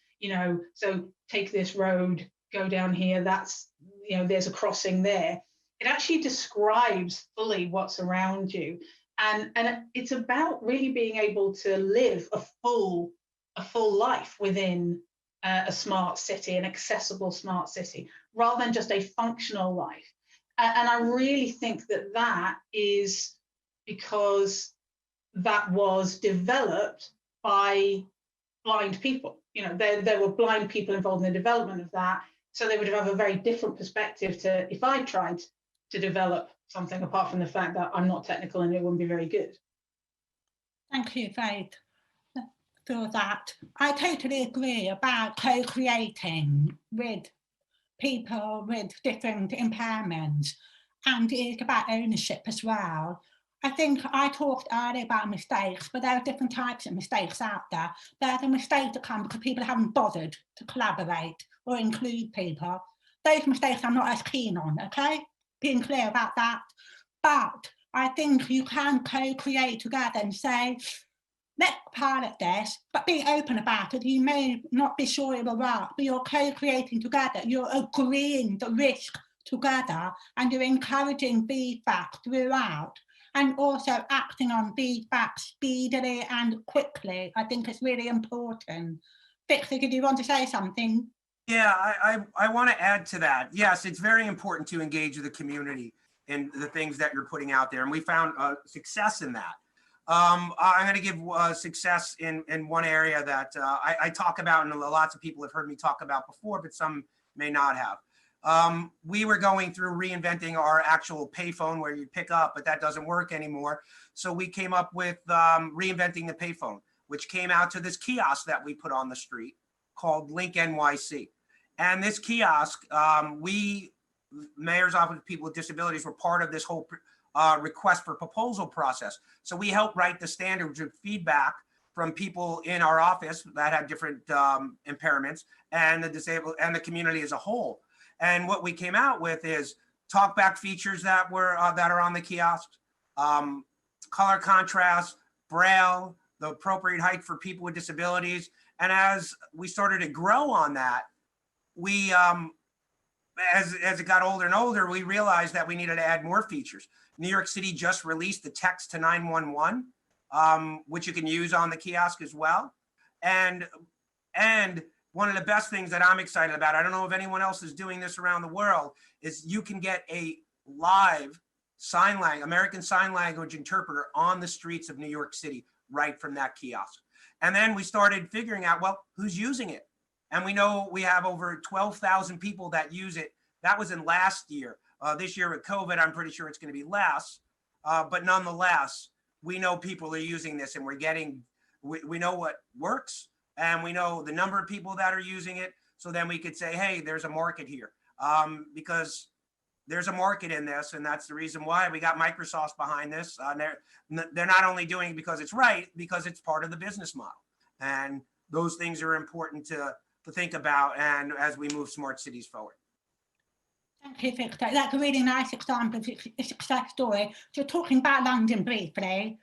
So take this road, go down here, that's, there's a crossing there. It actually describes fully what's around you. And it's about really being able to live a full life within a smart city, an accessible smart city, rather than just a functional life. And I really think that is because that was developed by blind people. There were blind people involved in the development of that, so they would have a very different perspective to if I tried to develop something, apart from the fact that I'm not technical and it wouldn't be very good. Thank you, Faith, for that. I totally agree about co-creating with people with different impairments, and it's about ownership as well. I think I talked earlier about mistakes, but there are different types of mistakes out there. There are the mistakes that come because people haven't bothered to collaborate or include people. Those mistakes I'm not as keen on, okay? Being clear about that. But I think you can co-create together and say, let's pilot this, but being open about it. You may not be sure it will work, but you're co-creating together. You're agreeing the risk together, and you're encouraging feedback throughout, and also acting on feedback speedily and quickly. I think it's really important. Victor, did you want to say something? Yeah, I want to add to that. Yes, it's very important to engage with the community in the things that you're putting out there, and we found success in that. I'm going to give success in one area that I talk about, and lots of people have heard me talk about before, but some may not have. We were going through reinventing our actual payphone where you pick up, but that doesn't work anymore. So we came up with reinventing the payphone, which came out to this kiosk that we put on the street called Link NYC. And this kiosk, we, Mayor's Office of People with Disabilities, were part of this whole request for proposal process. So we helped write the standards of feedback from people in our office that had different impairments, and the disabled and the community as a whole. And what we came out with is talkback features that were that are on the kiosks, color contrast, braille, the appropriate height for people with disabilities. And as we started to grow on that, we as it got older and older, we realized that we needed to add more features. New York City just released the text to 911, which you can use on the kiosk as well. And one of the best things that I'm excited about, I don't know if anyone else is doing this around the world, is you can get a live American Sign Language interpreter on the streets of New York City right from that kiosk. And then we started figuring out, well, who's using it? And we know we have over 12,000 people that use it. That was in last year. This year with COVID, I'm pretty sure it's going to be less. But nonetheless, we know people are using this, and we know what works, and we know the number of people that are using it. So then we could say, hey, there's a market here. Because there's a market in this, and that's the reason why we got Microsoft behind this. They're not only doing it because it's right, because it's part of the business model. And those things are important to think about, and as we move smart cities forward. Thank you, Victor. That's a really nice example of a success story. So talking about London briefly,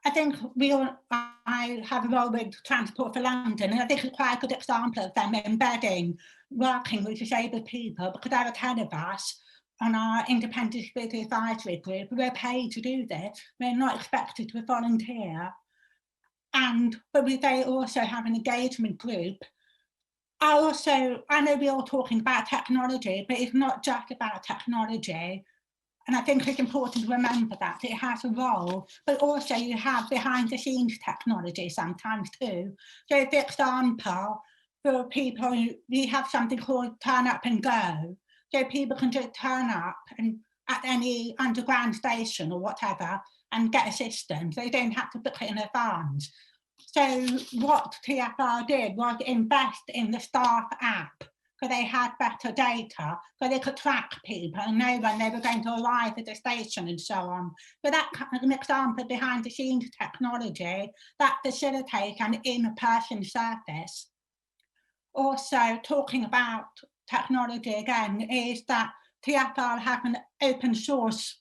I think I have a role with Transport for London, and I think it's quite a good example of them embedding working with disabled people, because there are 10 of us on our independent disability advisory group. We're paid to do this. We're not expected to volunteer. But they also have an engagement group. I know we're all talking about technology, but it's not just about technology. And I think it's important to remember that it has a role, but also you have behind the scenes technology sometimes too. So for example, for people, we have something called Turn Up and Go. So people can just turn up at any underground station or whatever and get assistance. They don't have to book it in advance. So what TfL did was invest in the staff app, because they had better data, so they could track people and know when they were going to arrive at the station and so on. But that's an example of behind the scenes technology that facilitates an in-person service. Also, talking about technology again, is that TfL has an open source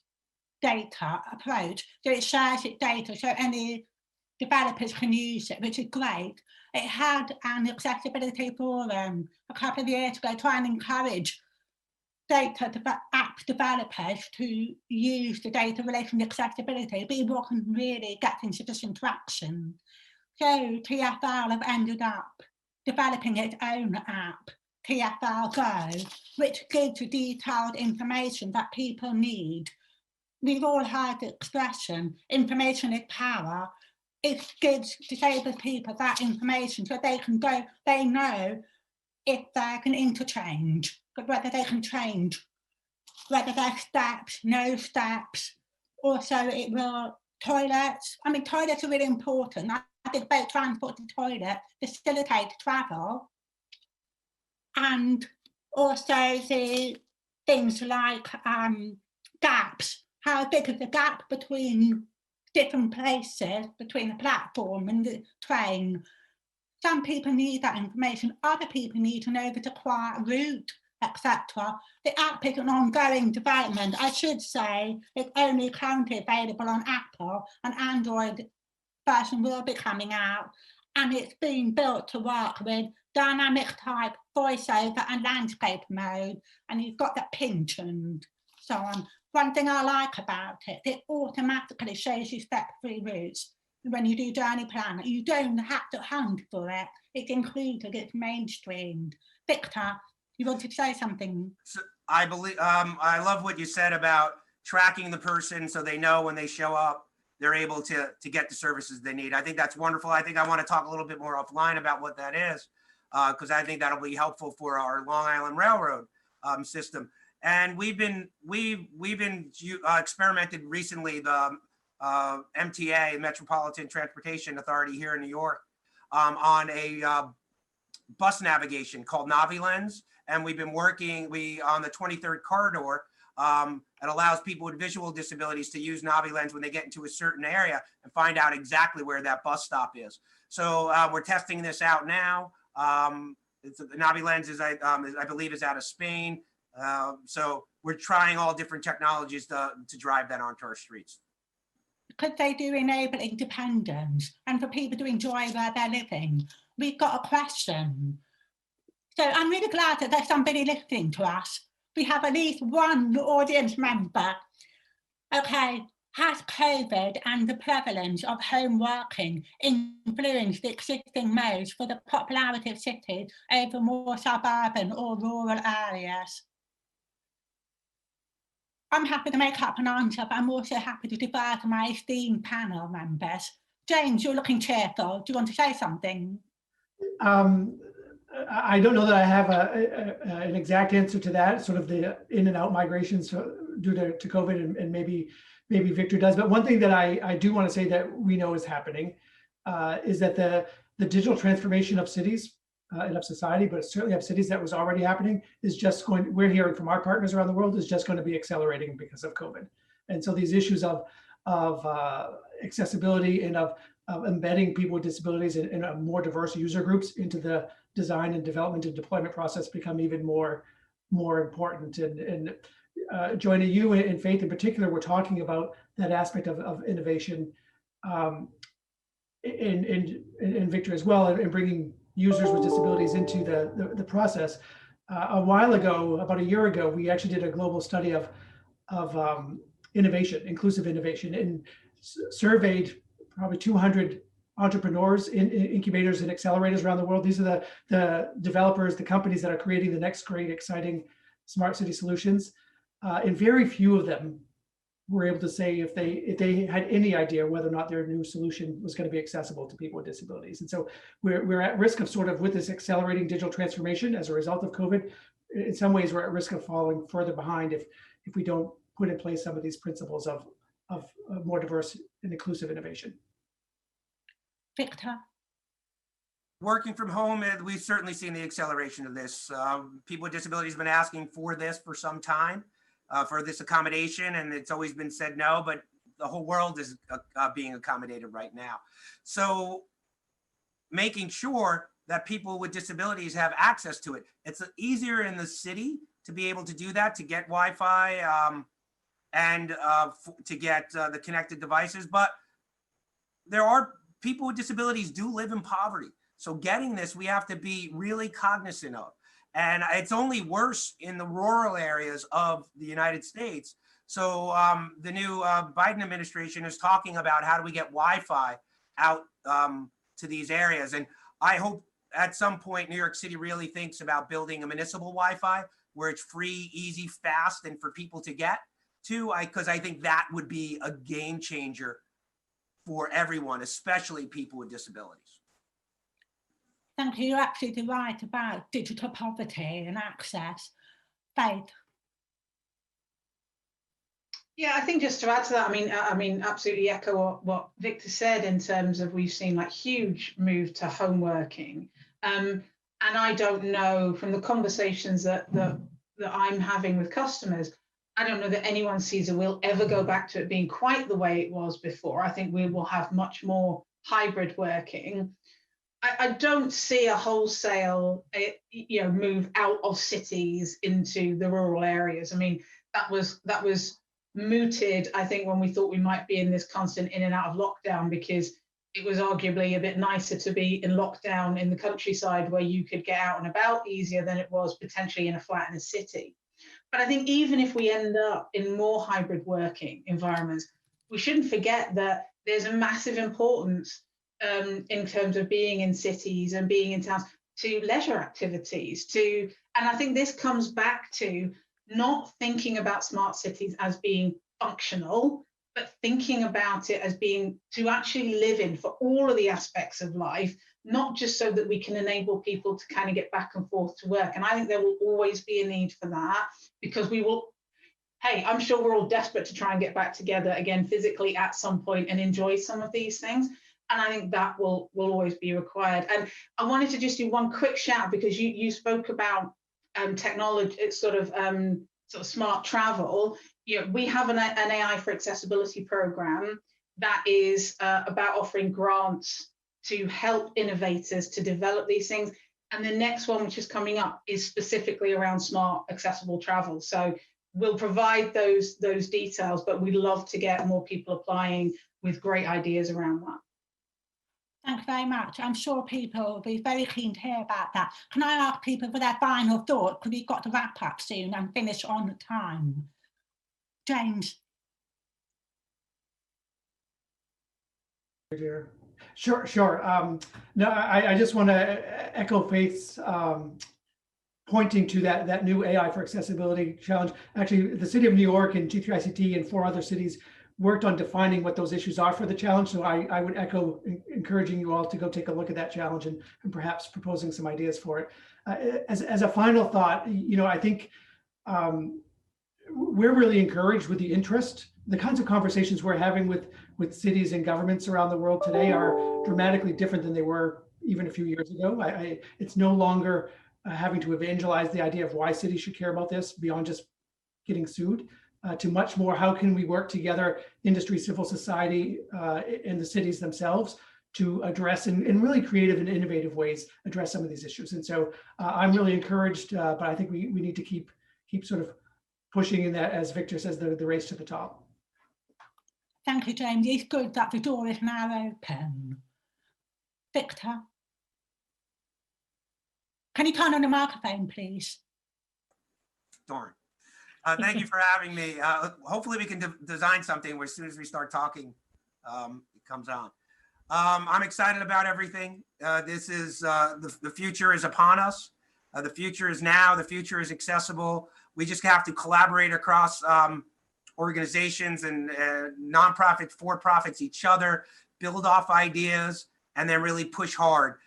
data approach. So it shares its data, so any developers can use it, which is great. It had an accessibility forum a couple of years ago trying to encourage app developers to use the data related to accessibility, but it wasn't really getting sufficient traction. So TfL have ended up developing its own app, TfL Go, which gives detailed information that people need. We've all heard the expression, information is power. It gives disabled people that information so they can go, they know if they can interchange, whether they can change, whether there's steps, no steps. Also, it will, toilets, I mean, toilets are really important. I think both transport and toilet facilitate travel. And also the things like gaps, how big is the gap between different places, between the platform and the train. Some people need that information, other people need to know the quiet route, etc. The app is an ongoing development. I should say it's only currently available on Apple, and Android version will be coming out, and it's being built to work with dynamic type, voiceover and landscape mode, and you've got the pinch and so on. One thing I like about it, it automatically shows you step-free routes. When you do journey plan, you don't have to hunt for it. It's included, it's mainstreamed. Victor, you wanted to say something? So I believe, I love what you said about tracking the person so they know when they show up, they're able to get the services they need. I think that's wonderful. I think I want to talk a little bit more offline about what that is, because I think that'll be helpful for our Long Island Railroad system. And we've been experimented recently, the MTA, Metropolitan Transportation Authority here in New York, on a bus navigation called NaviLens. And we've been working on the 23rd corridor. It allows people with visual disabilities to use NaviLens when they get into a certain area and find out exactly where that bus stop is. So we're testing this out now. NaviLens is, I believe, is out of Spain. So we're trying all different technologies to drive that onto our streets. Because they do enable independence and for people to enjoy where they're living. We've got a question. So I'm really glad that there's somebody listening to us. We have at least one audience member. Okay, has COVID and the prevalence of home working influenced the existing modes for the popularity of cities over more suburban or rural areas? I'm happy to make up an answer, but I'm also happy to defer to my esteemed panel members. James, you're looking cheerful. Do you want to say something? I don't know that I have an exact answer to that, sort of the in and out migrations due to COVID, and maybe Victor does. But one thing that I do want to say that we know is happening is that the digital transformation of cities enough society, but certainly have cities that was already happening, is just going, we're hearing from our partners around the world, is just going to be accelerating because of COVID. And so these issues of accessibility and of embedding people with disabilities in a more diverse user groups into the design and development and deployment process become even more important. And Joanna, you and Faith in particular, were talking about that aspect of innovation, in Victor as well, and bringing users with disabilities into the process. A while ago, about a year ago, we actually did a global study of innovation, inclusive innovation, and surveyed probably 200 entrepreneurs in incubators and accelerators around the world. These are the developers, the companies that are creating the next great, exciting smart city solutions. And very few of them were able to say if they had any idea whether or not their new solution was going to be accessible to people with disabilities. And so we're at risk of sort of, with this accelerating digital transformation as a result of COVID, in some ways we're at risk of falling further behind if we don't put in place some of these principles of more diverse and inclusive innovation. Victor? Working from home, we've certainly seen the acceleration of this. People with disabilities have been asking for this for some time, for this accommodation, and it's always been said no, but the whole world is being accommodated right now. So making sure that people with disabilities have access to it. It's easier in the city to be able to do that, to get Wi-Fi and to get the connected devices, but there are people with disabilities do live in poverty. So getting this, we have to be really cognizant of. And it's only worse in the rural areas of the United States. So the new Biden administration is talking about how do we get Wi-Fi out to these areas. And I hope at some point New York City really thinks about building a municipal Wi-Fi where it's free, easy, fast, and for people to get to, because I think that would be a game changer for everyone, especially people with disabilities. Thank you. You're absolutely right about digital poverty and access. Faith? Yeah, I think just to add to that, I mean, absolutely echo what Victor said in terms of we've seen like huge move to home working. And I don't know from the conversations that I'm having with customers, I don't know that anyone sees that we'll ever go back to it being quite the way it was before. I think we will have much more hybrid working. I don't see a wholesale, move out of cities into the rural areas. I mean, that was mooted, I think, when we thought we might be in this constant in and out of lockdown, because it was arguably a bit nicer to be in lockdown in the countryside where you could get out and about easier than it was potentially in a flat in a city. But I think even if we end up in more hybrid working environments, we shouldn't forget that there's a massive importance in terms of being in cities and being in towns to leisure activities, and I think this comes back to not thinking about smart cities as being functional, but thinking about it as being to actually live in for all of the aspects of life, not just so that we can enable people to kind of get back and forth to work. And I think there will always be a need for that, because I'm sure we're all desperate to try and get back together again physically at some point and enjoy some of these things. And I think that will always be required. And I wanted to just do one quick shout, because you spoke about technology, it's sort of smart travel. We have an AI for accessibility program that is about offering grants to help innovators to develop these things. And the next one, which is coming up, is specifically around smart accessible travel. So we'll provide those details, but we'd love to get more people applying with great ideas around that. Thank you very much. I'm sure people will be very keen to hear about that. Can I ask people for their final thought? Because we've got to wrap up soon and finish on time. James. Sure. No, I just want to echo Faith's pointing to that new AI for accessibility challenge. Actually, the city of New York and G3ICT and 4 other cities worked on defining what those issues are for the challenge. So I would echo encouraging you all to go take a look at that challenge and perhaps proposing some ideas for it. As a final thought, I think we're really encouraged with the interest. The kinds of conversations we're having with cities and governments around the world today are dramatically different than they were even a few years ago. It's no longer having to evangelize the idea of why cities should care about this beyond just getting sued, to much more how can we work together, industry, civil society, and the cities themselves, to address in really creative and innovative ways address some of these issues. And so I'm really encouraged, but I think we need to keep sort of pushing in that, as Victor says, the race to the top. Thank you, James. It's good that the door is now open. Victor, can you turn on the microphone, please? Darn. Thank you for having me. Hopefully we can design something where as soon as we start talking, it comes on. I'm excited about everything. This is the future is upon us. The future is now. The future is accessible. We just have to collaborate across organizations and nonprofits, for-profits, each other, build off ideas, and then really push hard.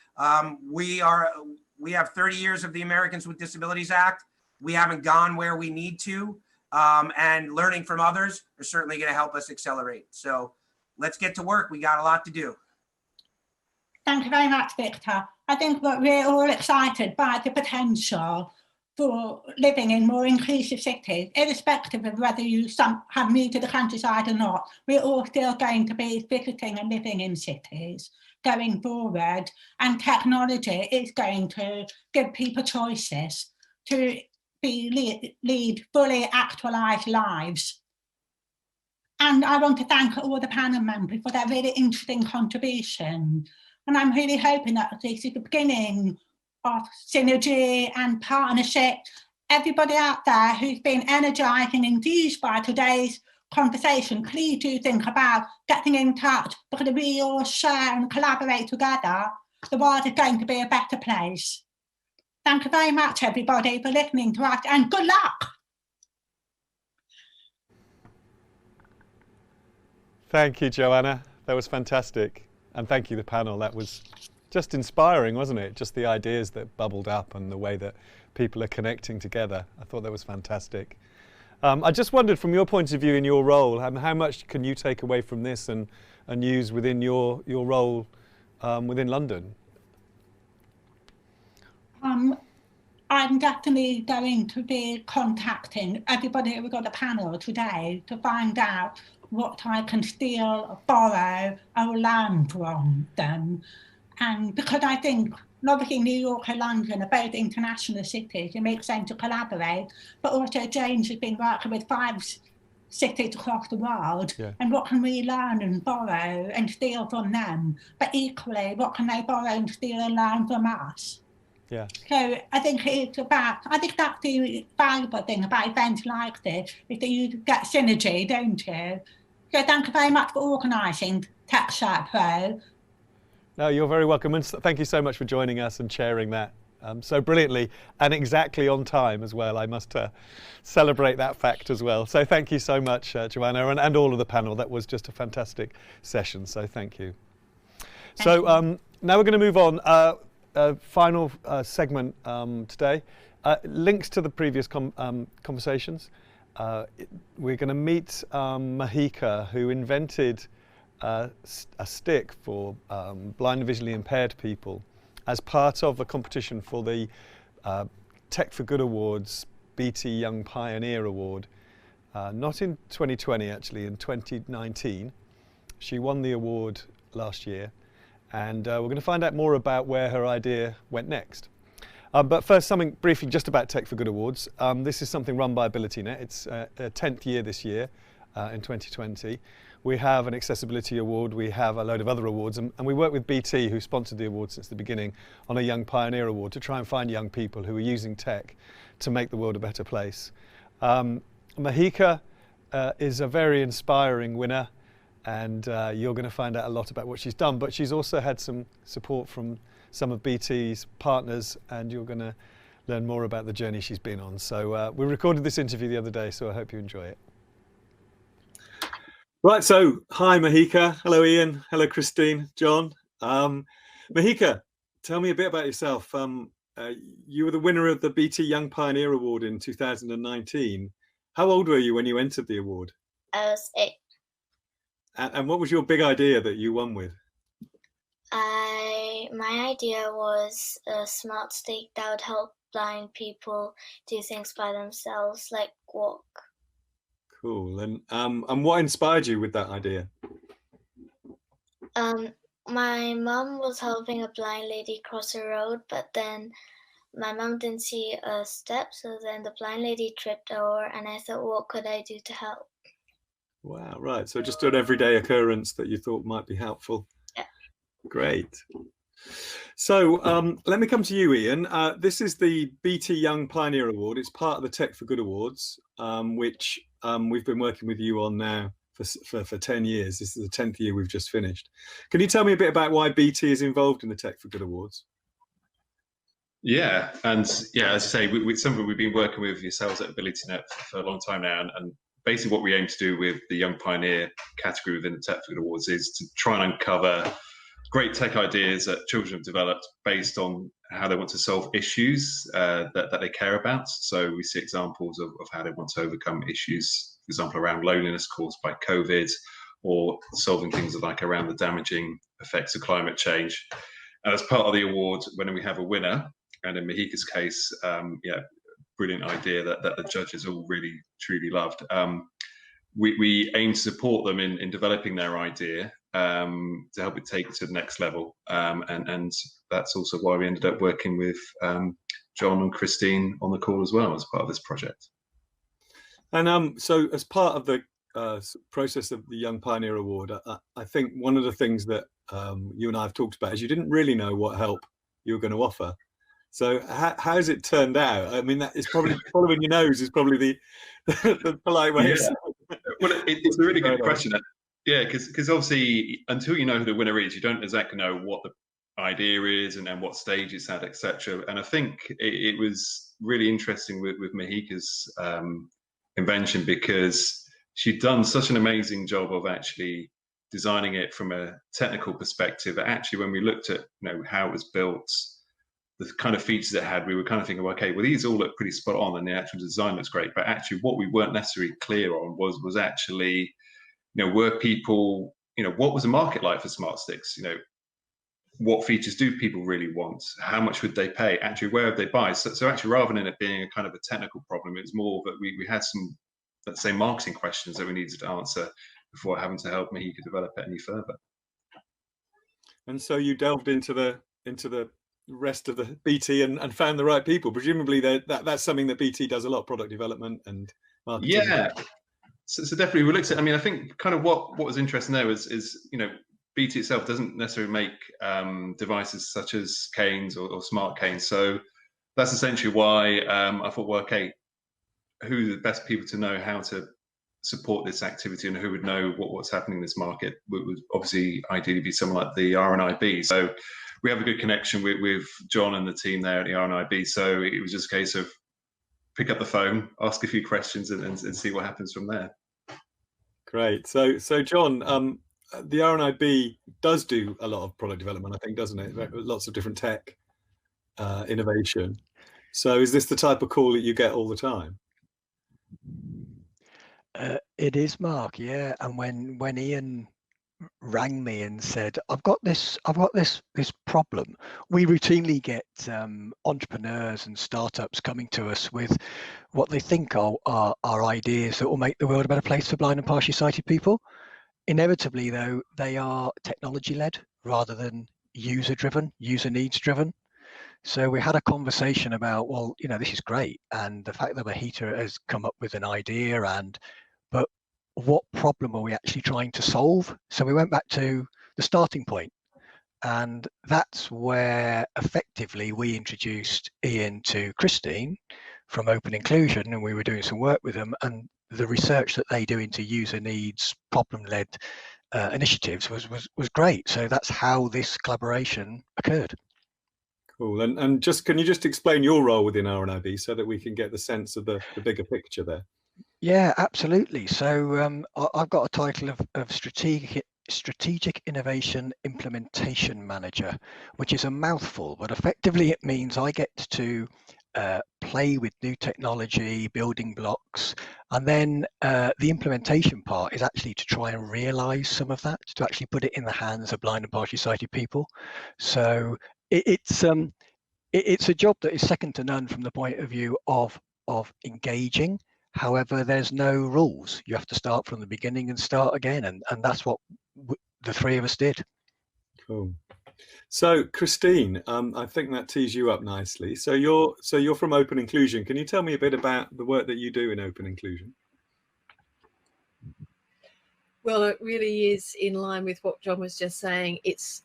We have 30 years of the Americans with Disabilities Act. We haven't gone where we need to, and learning from others is certainly going to help us accelerate. So let's get to work. We got a lot to do. Thank you very much, Victor. I think that we're all excited by the potential for living in more inclusive cities, irrespective of whether you have moved to the countryside or not. We're all still going to be visiting and living in cities going forward, and technology is going to give people choices to lead fully actualized lives. And I want to thank all the panel members for their really interesting contribution. And I'm really hoping that this is the beginning of synergy and partnership. Everybody out there who's been energized and enthused by today's conversation, please do think about getting in touch, because if we all share and collaborate together, the world is going to be a better place. Thank you very much, everybody, for listening to us, and good luck. Thank you, Joanna. That was fantastic. And thank you, the panel. That was just inspiring, wasn't it? Just the ideas that bubbled up and the way that people are connecting together. I thought that was fantastic. I just wondered, from your point of view in your role, how much can you take away from this and use within your role within London? I'm definitely going to be contacting everybody who got a panel today to find out what I can steal, borrow, or learn from them. And because I think, obviously New York and London are both international cities, it makes sense to collaborate, but also James has been working with 5 cities across the world, and what can we learn and borrow and steal from them? But equally, what can they borrow and steal and learn from us? Yeah. So I think it's about, I think that's the valuable thing about events like this, is that you get synergy, don't you? So thank you very much for organising TechShare Pro. No, you're very welcome, and thank you so much for joining us and sharing that so brilliantly and exactly on time as well. I must celebrate that fact as well. So thank you so much, Joanna, and all of the panel. That was just a fantastic session, so thank you. So now we're going to move on. Final segment today. Links to the previous conversations. We're going to meet Mahika, who invented a stick for blind and visually impaired people as part of a competition for the Tech for Good Awards BT Young Pioneer Award. Not in 2020, actually, in 2019. She won the award last year, and we're going to find out more about where her idea went next. But first, something briefly just about Tech for Good Awards. This is something run by AbilityNet. It's a 10th year this year in 2020. We have an accessibility award, we have a load of other awards, and we work with BT, who sponsored the award since the beginning, on a Young Pioneer Award to try and find young people who are using tech to make the world a better place. Mahika is a very inspiring winner, and you're going to find out a lot about what she's done, but she's also had some support from some of BT's partners, and you're going to learn more about the journey she's been on. So we recorded this interview the other day, so I hope you enjoy it. Right, so hi Mahika, hello Ian, hello Christine, John. Mahika, tell me a bit about yourself. You were the winner of the BT Young Pioneer Award in 2019. How old were you when you entered the award? I was 8. And what was your big idea that you won with? I My idea was a smart stick that would help blind people do things by themselves, like walk. Cool. And what inspired you with that idea? My mum was helping a blind lady cross a road, but then my mum didn't see a step, so then the blind lady tripped over, and I thought, what could I do to help? Wow, right. So just an everyday occurrence that you thought might be helpful. Yeah. Great. So let me come to you, Ian. This is the BT Young Pioneer Award. It's part of the Tech for Good Awards, which we've been working with you on now for 10 years. This is the 10th year we've just finished. Can you tell me a bit about why BT is involved in the Tech for Good Awards? Yeah, and yeah, as I say, it's something we've been working with yourselves at AbilityNet for a long time now, and basically what we aim to do with the Young Pioneer category within the Tech for Good Awards is to try and uncover great tech ideas that children have developed based on how they want to solve issues that they care about. So we see examples of how they want to overcome issues, for example, around loneliness caused by COVID, or solving things like around the damaging effects of climate change. And as part of the award, when we have a winner, and in Mahika's case, brilliant idea that the judges all really, truly loved. We aim to support them in developing their idea to help it take it to the next level. And that's also why we ended up working with John and Christine on the call as well as part of this project. And so as part of the process of the Young Pioneer Award, I think one of the things that you and I have talked about is you didn't really know what help you were going to offer. So how's it turned out? I mean, that is probably following your nose is probably the polite way of saying it. Well, it's a really good question. Yeah, because obviously until you know who the winner is, you don't exactly know what the idea is and what stage it's at, etc. And I think it was really interesting with Mahika's invention, because she'd done such an amazing job of actually designing it from a technical perspective. Actually, when we looked at how it was built, the kind of features it had, we were kind of thinking, okay, well, these all look pretty spot on and the actual design looks great. But actually what we weren't necessarily clear on was actually, were people, what was the market like for smart sticks? What features do people really want? How much would they pay? Actually, where would they buy? So actually, rather than it being a kind of a technical problem, it was more that we had some, let's say, marketing questions that we needed to answer before having to help Mahika develop it any further. And so you delved into the rest of the BT and found the right people. Presumably that's something that BT does a lot, product development and marketing. Yeah, so definitely we looked at, I think kind of what was interesting there is BT itself doesn't necessarily make devices such as canes or smart canes. So that's essentially why I thought, well, okay, who are the best people to know how to support this activity and who would know what's happening in this market would obviously ideally be someone like the RNIB. So we have a good connection with John and the team there at the RNIB. So it was just a case of pick up the phone, ask a few questions and see what happens from there. Great. So John, the RNIB does do a lot of product development, I think, doesn't it? Lots of different tech innovation. So is this the type of call that you get all the time? It is, Mark. Yeah. And when Ian rang me and said, I've got this problem, we routinely get entrepreneurs and startups coming to us with what they think are ideas that will make the world a better place for blind and partially sighted people. Inevitably, though, they are technology-led rather than user-driven, user needs-driven. So we had a conversation about, well, this is great, and the fact that Mahika has come up with an idea, but what problem are we actually trying to solve? So we went back to the starting point, and that's where effectively we introduced Ian to Christine from Open Inclusion, and we were doing some work with them, and the research that they do into user needs, problem-led initiatives was great. So that's how this collaboration occurred. Cool. And can you just explain your role within RNIB so that we can get the sense of the bigger picture there? Yeah, absolutely. So I've got a title of Strategic Innovation Implementation Manager, which is a mouthful, but effectively it means I get to play with new technology, building blocks, and then the implementation part is actually to try and realize some of that, to actually put it in the hands of blind and partially sighted people. So it's a job that is second to none from the point of view of engaging. However, there's no rules. You have to start from the beginning and start again, and that's what the three of us did. Cool. So, Christine, I think that tees you up nicely. So you're from Open Inclusion. Can you tell me a bit about the work that you do in Open Inclusion? Well, it really is in line with what John was just saying. It's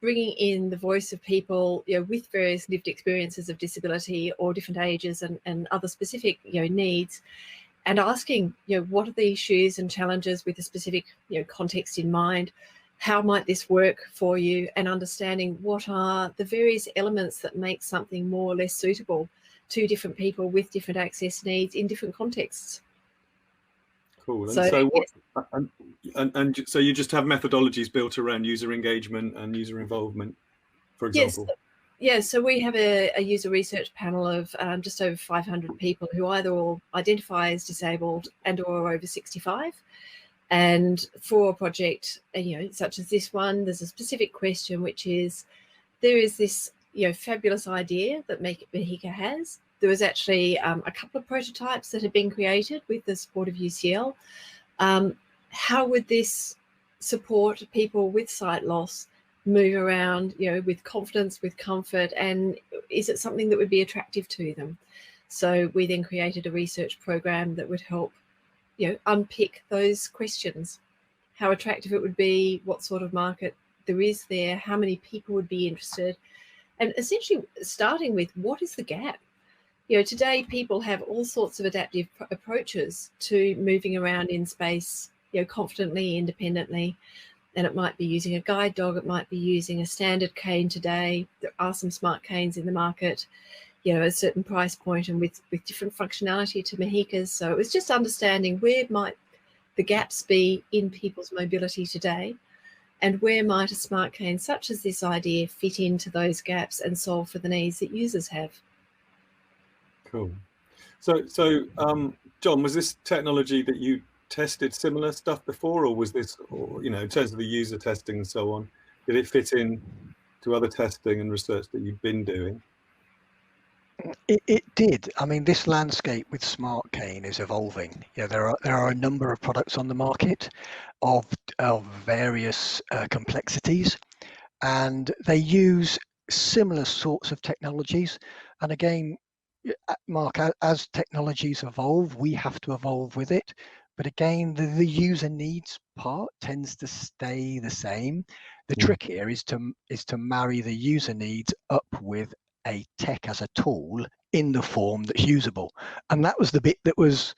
bringing in the voice of people, with various lived experiences of disability or different ages and other specific, needs, and asking, what are the issues and challenges with a specific, context in mind? How might this work for you? And understanding what are the various elements that make something more or less suitable to different people with different access needs in different contexts. Cool. And so you just have methodologies built around user engagement and user involvement, for example? Yes. So we have a user research panel of just over 500 people who either all identify as disabled and or over 65. And for a project, such as this one, there's a specific question, which is, there is this, fabulous idea that Mahika has. There was actually a couple of prototypes that had been created with the support of UCL. How would this support people with sight loss move around, with confidence, with comfort, and is it something that would be attractive to them? So we then created a research program that would help unpick those questions, how attractive it would be, what sort of market there is there, how many people would be interested, and essentially starting with what is the gap. Today people have all sorts of adaptive approaches to moving around in space, confidently, independently, and it might be using a guide dog, it might be using a standard cane today. There are some smart canes in the market, a certain price point and with different functionality to Mahika's. So it was just understanding where might the gaps be in people's mobility today, and where might a smart cane such as this idea fit into those gaps and solve for the needs that users have. Cool. So John, was this technology that you tested similar stuff before, or was this, in terms of the user testing and so on, did it fit in to other testing and research that you've been doing? It did. I mean, this landscape with Smart Cane is evolving. There are a number of products on the market of various complexities, and they use similar sorts of technologies. And again, Mark, as technologies evolve, we have to evolve with it. But again, the user needs part tends to stay the same. The trick here is to marry the user needs up with a tech as a tool in the form that's usable. And that was the bit that was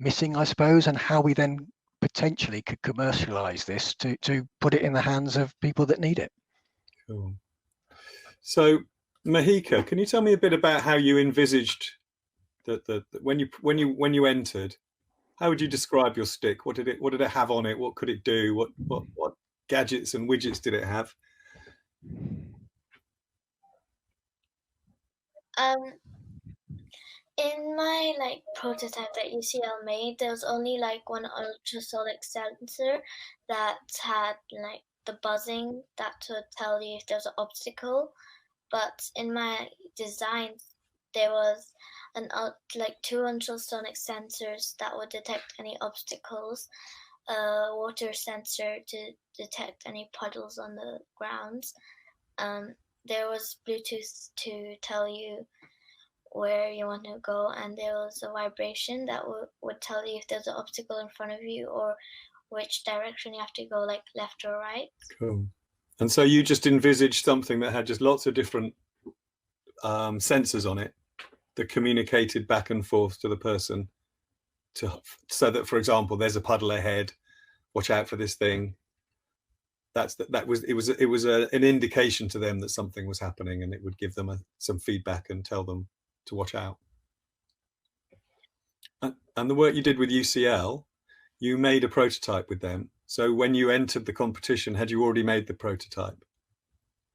missing, I suppose, and how we then potentially could commercialize this to put it in the hands of people that need it. Cool. So Mahika, can you tell me a bit about how you envisaged that when you entered, how would you describe your stick? What did it have on it? What could it do? What gadgets and widgets did it have? In my prototype that UCL made, there was only one ultrasonic sensor that had the buzzing that would tell you if there's an obstacle. But in my design, there was two ultrasonic sensors that would detect any obstacles, a water sensor to detect any puddles on the ground. There was Bluetooth to tell you where you want to go, and there was a vibration that would tell you if there's an obstacle in front of you or which direction you have to go, left or right. Cool. And so you just envisaged something that had just lots of different sensors on it that communicated back and forth to the person, so that, for example, there's a puddle ahead, watch out for this thing. It was an indication to them that something was happening, and it would give them some feedback and tell them to watch out. And the work you did with UCL, you made a prototype with them. So when you entered the competition, had you already made the prototype?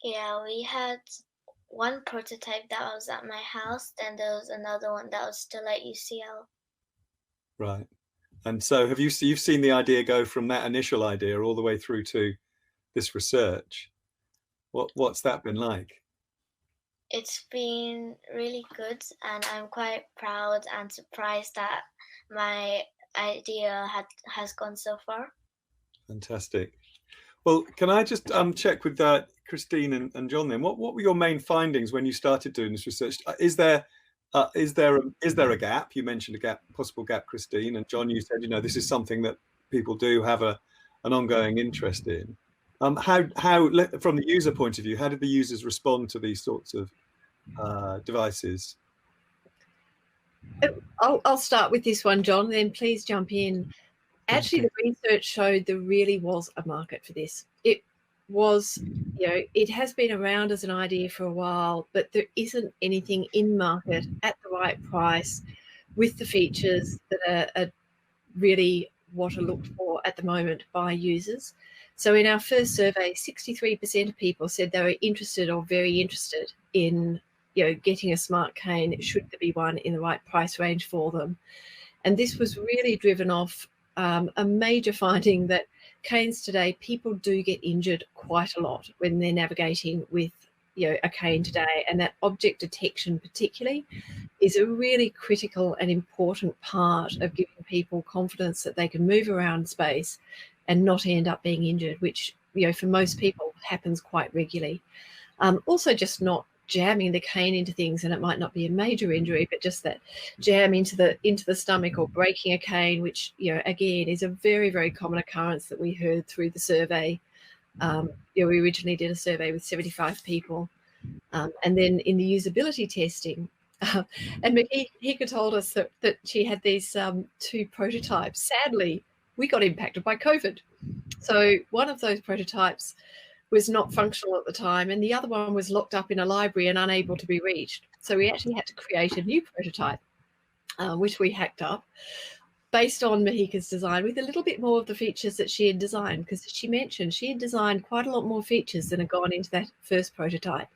Yeah, we had one prototype that was at my house, then there was another one that was still at UCL. Right. And so you've seen the idea go from that initial idea all the way through to this research. What's that been like? It's been really good, and I'm quite proud and surprised that my idea has gone so far. Fantastic. Well, can I just check with Christine and John then? What were your main findings when you started doing this research? Is there a gap? You mentioned a possible gap, Christine, and John, you said, this is something that people do have an ongoing interest in. How from the user point of view, how did the users respond to these sorts of devices? I'll start with this one, John, then please jump in. Actually, the research showed there really was a market for this. It was, it has been around as an idea for a while, but there isn't anything in market at the right price with the features that are really what are looked for at the moment by users. So in our first survey, 63% of people said they were interested or very interested in getting a smart cane, should there be one in the right price range for them. And this was really driven off a major finding that canes today, people do get injured quite a lot when they're navigating with a cane today, and that object detection particularly is a really critical and important part of giving people confidence that they can move around space and not end up being injured, which for most people happens quite regularly. Also just not jamming the cane into things, and it might not be a major injury, but just that jam into the stomach or breaking a cane, which again is a very, very common occurrence that we heard through the survey. We originally did a survey with 75 people, and then in the usability testing, and Mihika told us that she had these 2 prototypes. Sadly, we got impacted by COVID, so one of those prototypes was not functional at the time, and the other one was locked up in a library and unable to be reached. So we actually had to create a new prototype, which we hacked up based on Mihika's design with a little bit more of the features that she had designed, because as she mentioned, she had designed quite a lot more features than had gone into that first prototype.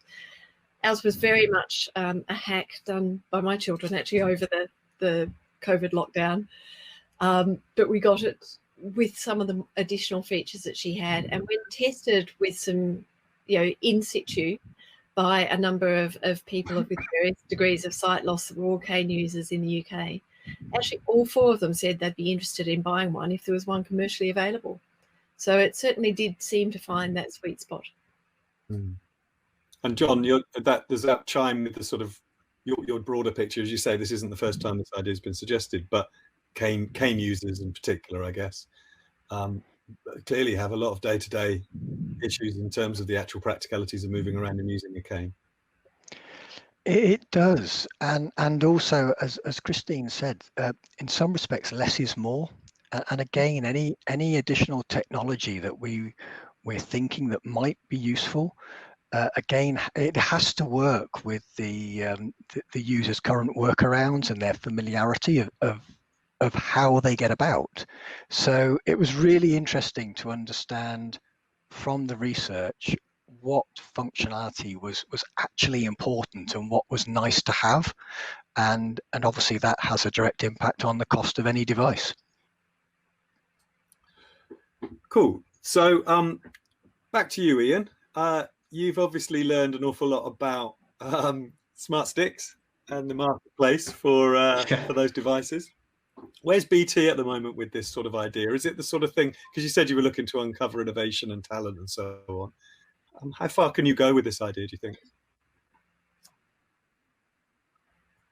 Ours was very much a hack done by my children actually over the COVID lockdown, but we got it with some of the additional features that she had, and when tested with some in situ by a number of people with various degrees of sight loss that were all cane users in the UK, actually all 4 of them said they'd be interested in buying one if there was one commercially available. So it certainly did seem to find that sweet spot. And John, does that chime with the sort of your broader picture? As you say, this isn't the first time this idea has been suggested, but cane users in particular, I guess, clearly have a lot of day-to-day issues in terms of the actual practicalities of moving around and using a cane. It does, and also, as Christine said, in some respects, less is more. And again, any additional technology that we're thinking that might be useful, again, it has to work with the user's current workarounds and their familiarity of how they get about. So it was really interesting to understand from the research what functionality was actually important and what was nice to have, and obviously that has a direct impact on the cost of any device. Cool. So back to you, Ian. You've obviously learned an awful lot about smart sticks and the marketplace for those devices. Where's BT at the moment with this sort of idea? Is it the sort of thing, because you said you were looking to uncover innovation and talent and so on. How far can you go with this idea, do you think?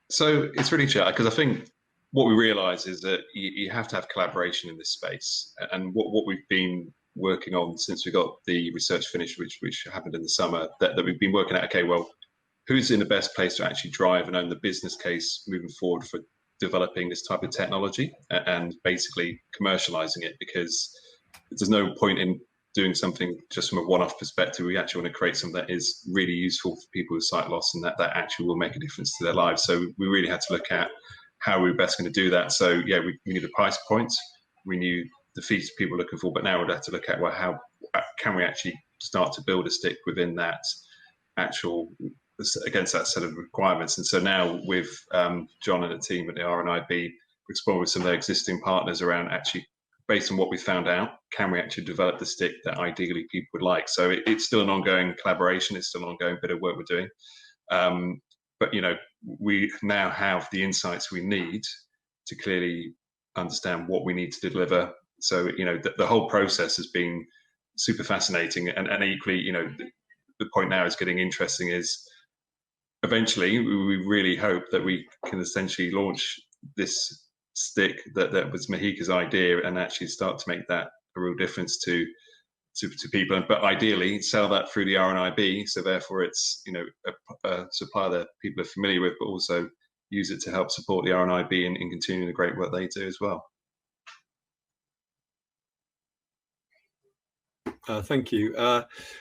So it's really clear, because I think what we realise is that you have to have collaboration in this space. And what we've been working on since we got the research finished, which happened in the summer, that we've been working at, okay, well, who's in the best place to actually drive and own the business case moving forward for developing this type of technology and basically commercializing it, because there's no point in doing something just from a one-off perspective. We actually want to create something that is really useful for people with sight loss and that actually will make a difference to their lives. So we really had to look at how we were best going to do that. So yeah, we knew the price points, we knew the features people were looking for, but now we'd have to look at, well, how can we actually start to build a stick within that actual against that set of requirements. And so now with John and the team at the RNIB, we're exploring with some of their existing partners around actually, based on what we found out, can we actually develop the stick that ideally people would like? So it's still an ongoing collaboration. It's still an ongoing bit of work we're doing. But, you know, we now have the insights we need to clearly understand what we need to deliver. So, you know, the whole process has been super fascinating. And equally, you know, the point now is getting interesting is eventually we really hope that we can essentially launch this stick that was Mahika's idea and actually start to make that a real difference to people, but ideally sell that through the RNIB. So therefore it's, you know, a supplier that people are familiar with, but also use it to help support the RNIB in continuing the great work they do as well. Thank you.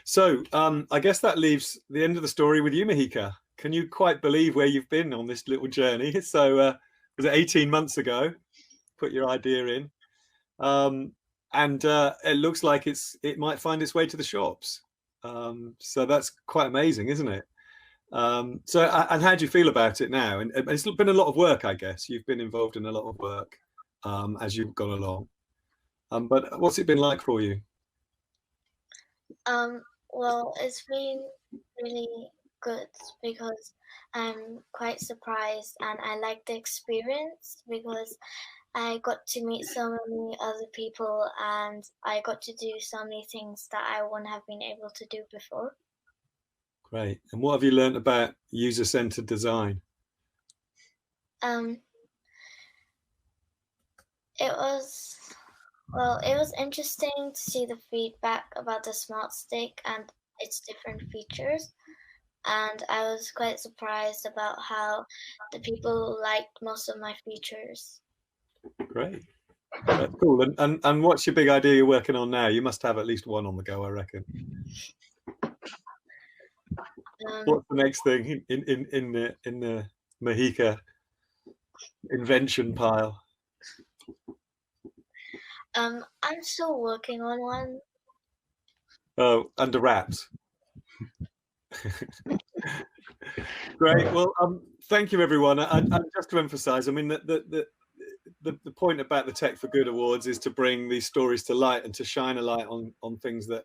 So I guess that leaves the end of the story with you, Mahika. Can you quite believe where you've been on this little journey? So was it 18 months ago? Put your idea in. And it looks like it might find its way to the shops. So that's quite amazing, isn't it? So and how do you feel about it now? And it's been a lot of work, I guess. You've been involved in a lot of work as you've gone along. But what's it been like for you? Well, it's been really good because I'm quite surprised and I like the experience because I got to meet so many other people and I got to do so many things that I wouldn't have been able to do before. Great. And what have you learned about user-centered design? It was interesting to see the feedback about the smart stick and its different features. And I was quite surprised about how the people liked most of my features. Great. That's cool. And what's your big idea you're working on now? You must have at least one on the go, I reckon. What's the next thing in the Mahika invention pile? I'm still working on one. Oh, under wraps. Great. Well, thank you, everyone. And just to emphasise, I mean, the point about the Tech for Good Awards is to bring these stories to light and to shine a light on things that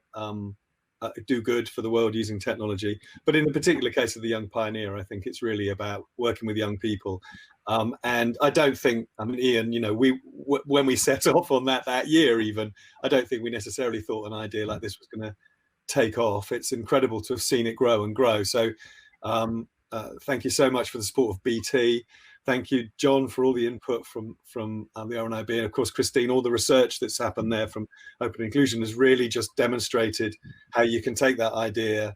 do good for the world using technology. But in the particular case of the Young Pioneer, I think it's really about working with young people. And I don't think, I mean, Ian, you know, when we set off on that year even, I don't think we necessarily thought an idea like this was going to take off. It's incredible to have seen it grow and grow. So thank you so much for the support of BT. Thank you, John, for all the input from the RNIB, and of course, Christine. All the research that's happened there from Open Inclusion has really just demonstrated how you can take that idea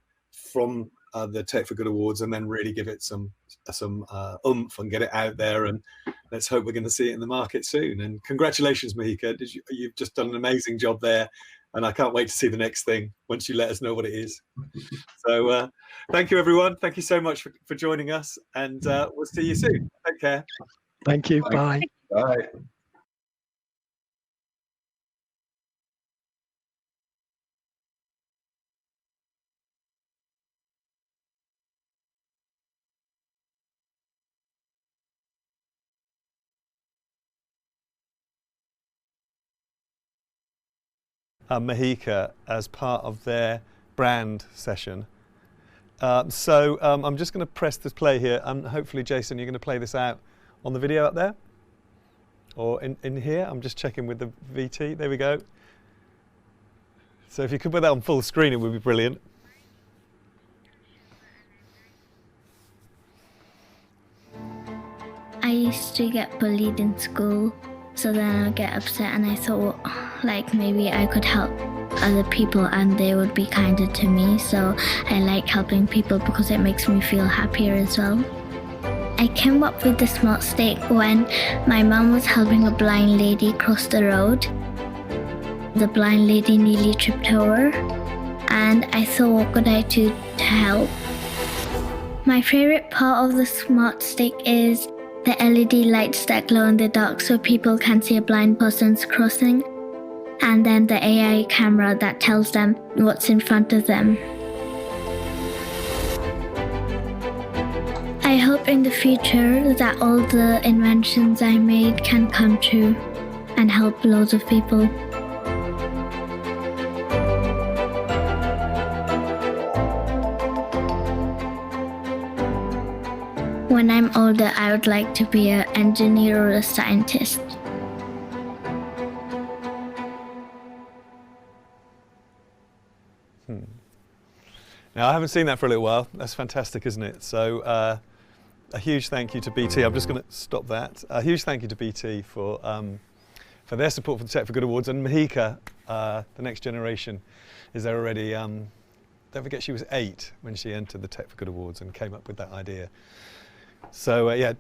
from the Tech for Good Awards and then really give it some oomph and get it out there. And let's hope we're going to see it in the market soon. And congratulations, Mahika. You've just done an amazing job there. And I can't wait to see the next thing once you let us know what it is. So thank you, everyone. Thank you so much for joining us. And we'll see you soon. Take care. Thank you. Bye. Bye. Mahika as part of their brand session. So I'm just going to press this play here, and hopefully, Jason, you're going to play this out on the video up there or in here. I'm just checking with the VT. There we go. So if you could put that on full screen, it would be brilliant. I used to get bullied in school. So then I'd get upset and I thought like maybe I could help other people and they would be kinder to me. So I like helping people because it makes me feel happier as well. I came up with the smart stick when my mum was helping a blind lady cross the road. The blind lady nearly tripped over and I thought, what could I do to help? My favorite part of the smart stick is the LED lights that glow in the dark so people can see a blind person's crossing, and then the AI camera that tells them what's in front of them. I hope in the future that all the inventions I made can come true and help loads of people. When I'm older, I would like to be an engineer or a scientist. Now, I haven't seen that for a little while. That's fantastic, isn't it? So a huge thank you to BT. I'm just going to stop that. A huge thank you to BT for their support for the Tech for Good Awards. And Mahika, the next generation, is there already. Don't forget, she was 8 when she entered the Tech for Good Awards and came up with that idea. So yeah,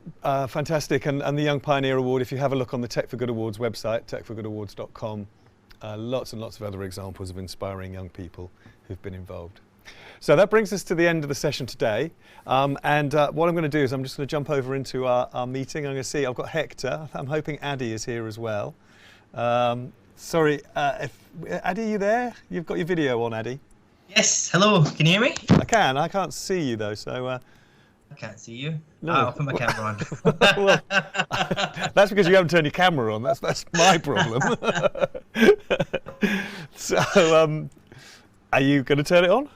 fantastic. And the Young Pioneer Award, if you have a look on the Tech for Good Awards website, techforgoodawards.com, lots and lots of other examples of inspiring young people who've been involved. So that brings us to the end of the session today. What I'm going to do is I'm just going to jump over into our meeting. I'm going to see, I've got Hector. I'm hoping Addy is here as well. Sorry, Addy, are you there? You've got your video on, Addy. Yes, hello, can you hear me? I can. I can't see you though, so... I can't see you. No. I'll put my camera on. Well, that's because you haven't turned your camera on. That's my problem. So, are you going to turn it on?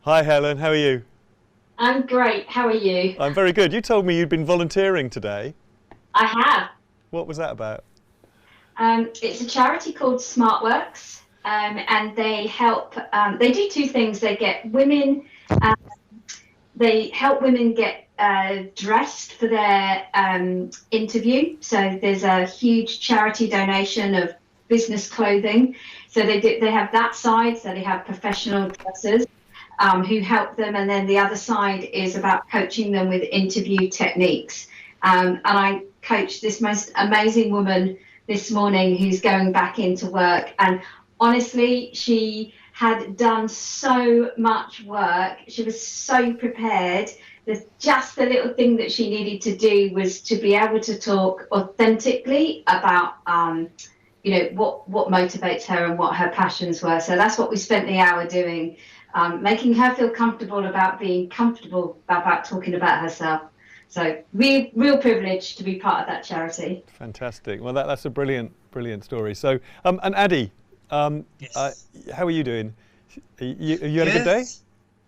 Hi, Helen. How are you? I'm great. How are you? I'm very good. You told me you'd been volunteering today. I have. What was that about? It's a charity called SmartWorks, and they help. They do 2 things. They get women. They help women get dressed for their interview. So there's a huge charity donation of business clothing. So they have that side. So they have professional dressers who help them, and then the other side is about coaching them with interview techniques. And I coached this most amazing woman this morning who's going back into work, and honestly, she had done so much work. She was so prepared. Just the little thing that she needed to do was to be able to talk authentically about what motivates her and what her passions were. So that's what we spent the hour doing, making her feel comfortable about being comfortable about talking about herself. So real privilege to be part of that charity. Fantastic. Well, that's a brilliant story. So, and Addy, Yes. How are you doing? You had a good day?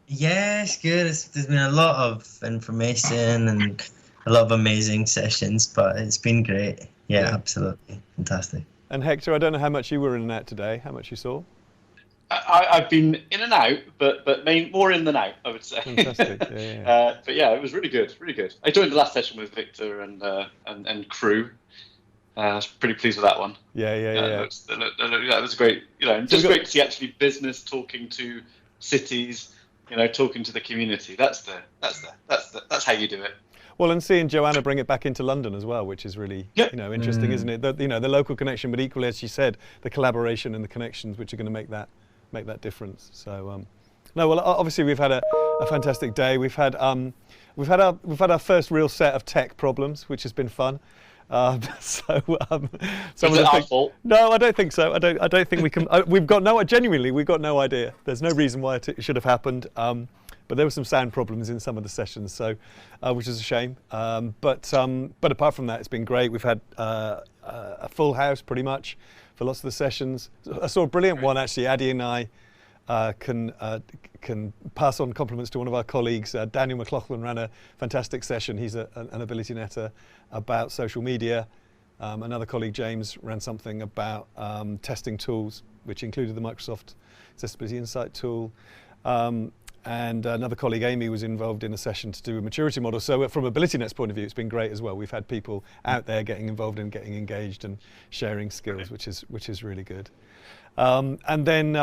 Yes, good. There's been a lot of information and a lot of amazing sessions, but it's been great. Yeah, absolutely. Fantastic. And Hector, I don't know how much you were in and out today, how much you saw? I've been in and out, but more in than out, I would say. Fantastic. Yeah. But yeah, it was really good, really good. I joined the last session with Victor and crew. I was pretty pleased with that one. Yeah. That was great. Just great to see actually business talking to cities, talking to the community. That's how you do it. Well, and seeing Joanna bring it back into London as well, which is really interesting, isn't it? The local connection, but equally, as she said, the collaboration and the connections, which are going to make that difference. So, no, well, obviously we've had a fantastic day. We've had our first real set of tech problems, which has been fun. Is it our fault? No, I don't think so. I don't think we can. We've got no idea. There's no reason why it should have happened. But there were some sound problems in some of the sessions, so which is a shame. But apart from that, it's been great. We've had a full house pretty much for lots of the sessions. I saw a brilliant one actually. Addy and I can pass on compliments to one of our colleagues. Daniel McLaughlin ran a fantastic session. He's an ability netter about social media. Another colleague, James, ran something about testing tools, which included the Microsoft Accessibility Insight tool. And another colleague, Amy, was involved in a session to do a maturity model. So from AbilityNet's point of view, it's been great as well. We've had people out there getting involved and getting engaged and sharing skills, which is really good. And then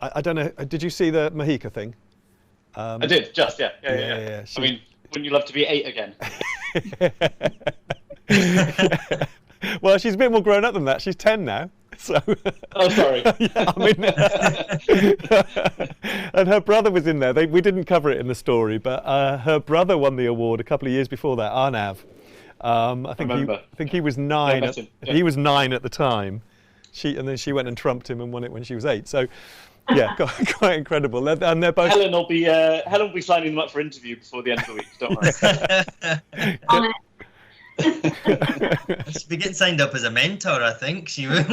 I don't know, did you see the Mahika thing? I did, just, yeah. I mean, wouldn't you love to be 8 again? Well, she's a bit more grown up than that. She's 10 now. So. Oh, sorry. Yeah, and her brother was in there. We didn't cover it in the story, but her brother won the award a couple of years before that, Arnav. I think he was 9. He was 9 at the time. And then she went and trumped him and won it when she was 8. So Yeah, quite incredible. And they're both. Helen will be signing them up for interview before the end of the week. Don't worry. She'll be getting signed up as a mentor, I think. She will.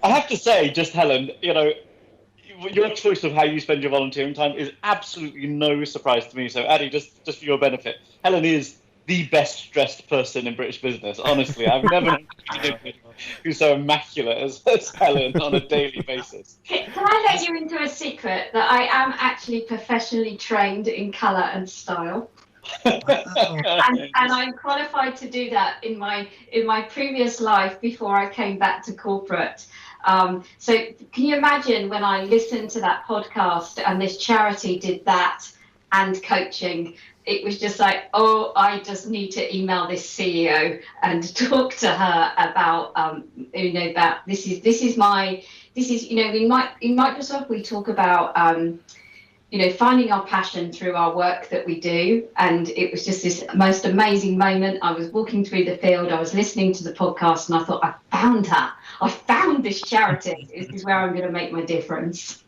I have to say, just Helen, your choice of how you spend your volunteering time is absolutely no surprise to me. So, Addy, just for your benefit, Helen is the best dressed person in British business. Honestly, I've never known anyone who's so immaculate as Helen on a daily basis. Can I let you into a secret that I am actually professionally trained in colour and style? and I'm qualified to do that in my previous life before I came back to corporate. So can you imagine when I listened to that podcast and this charity did that and coaching? It was just like, oh, I just need to email this CEO and talk to her about about this is in Microsoft we talk about finding our passion through our work that we do. And it was just this most amazing moment. I was walking through the field, I was listening to the podcast, and I thought, I found her. I found this charity. This is where I'm going to make my difference.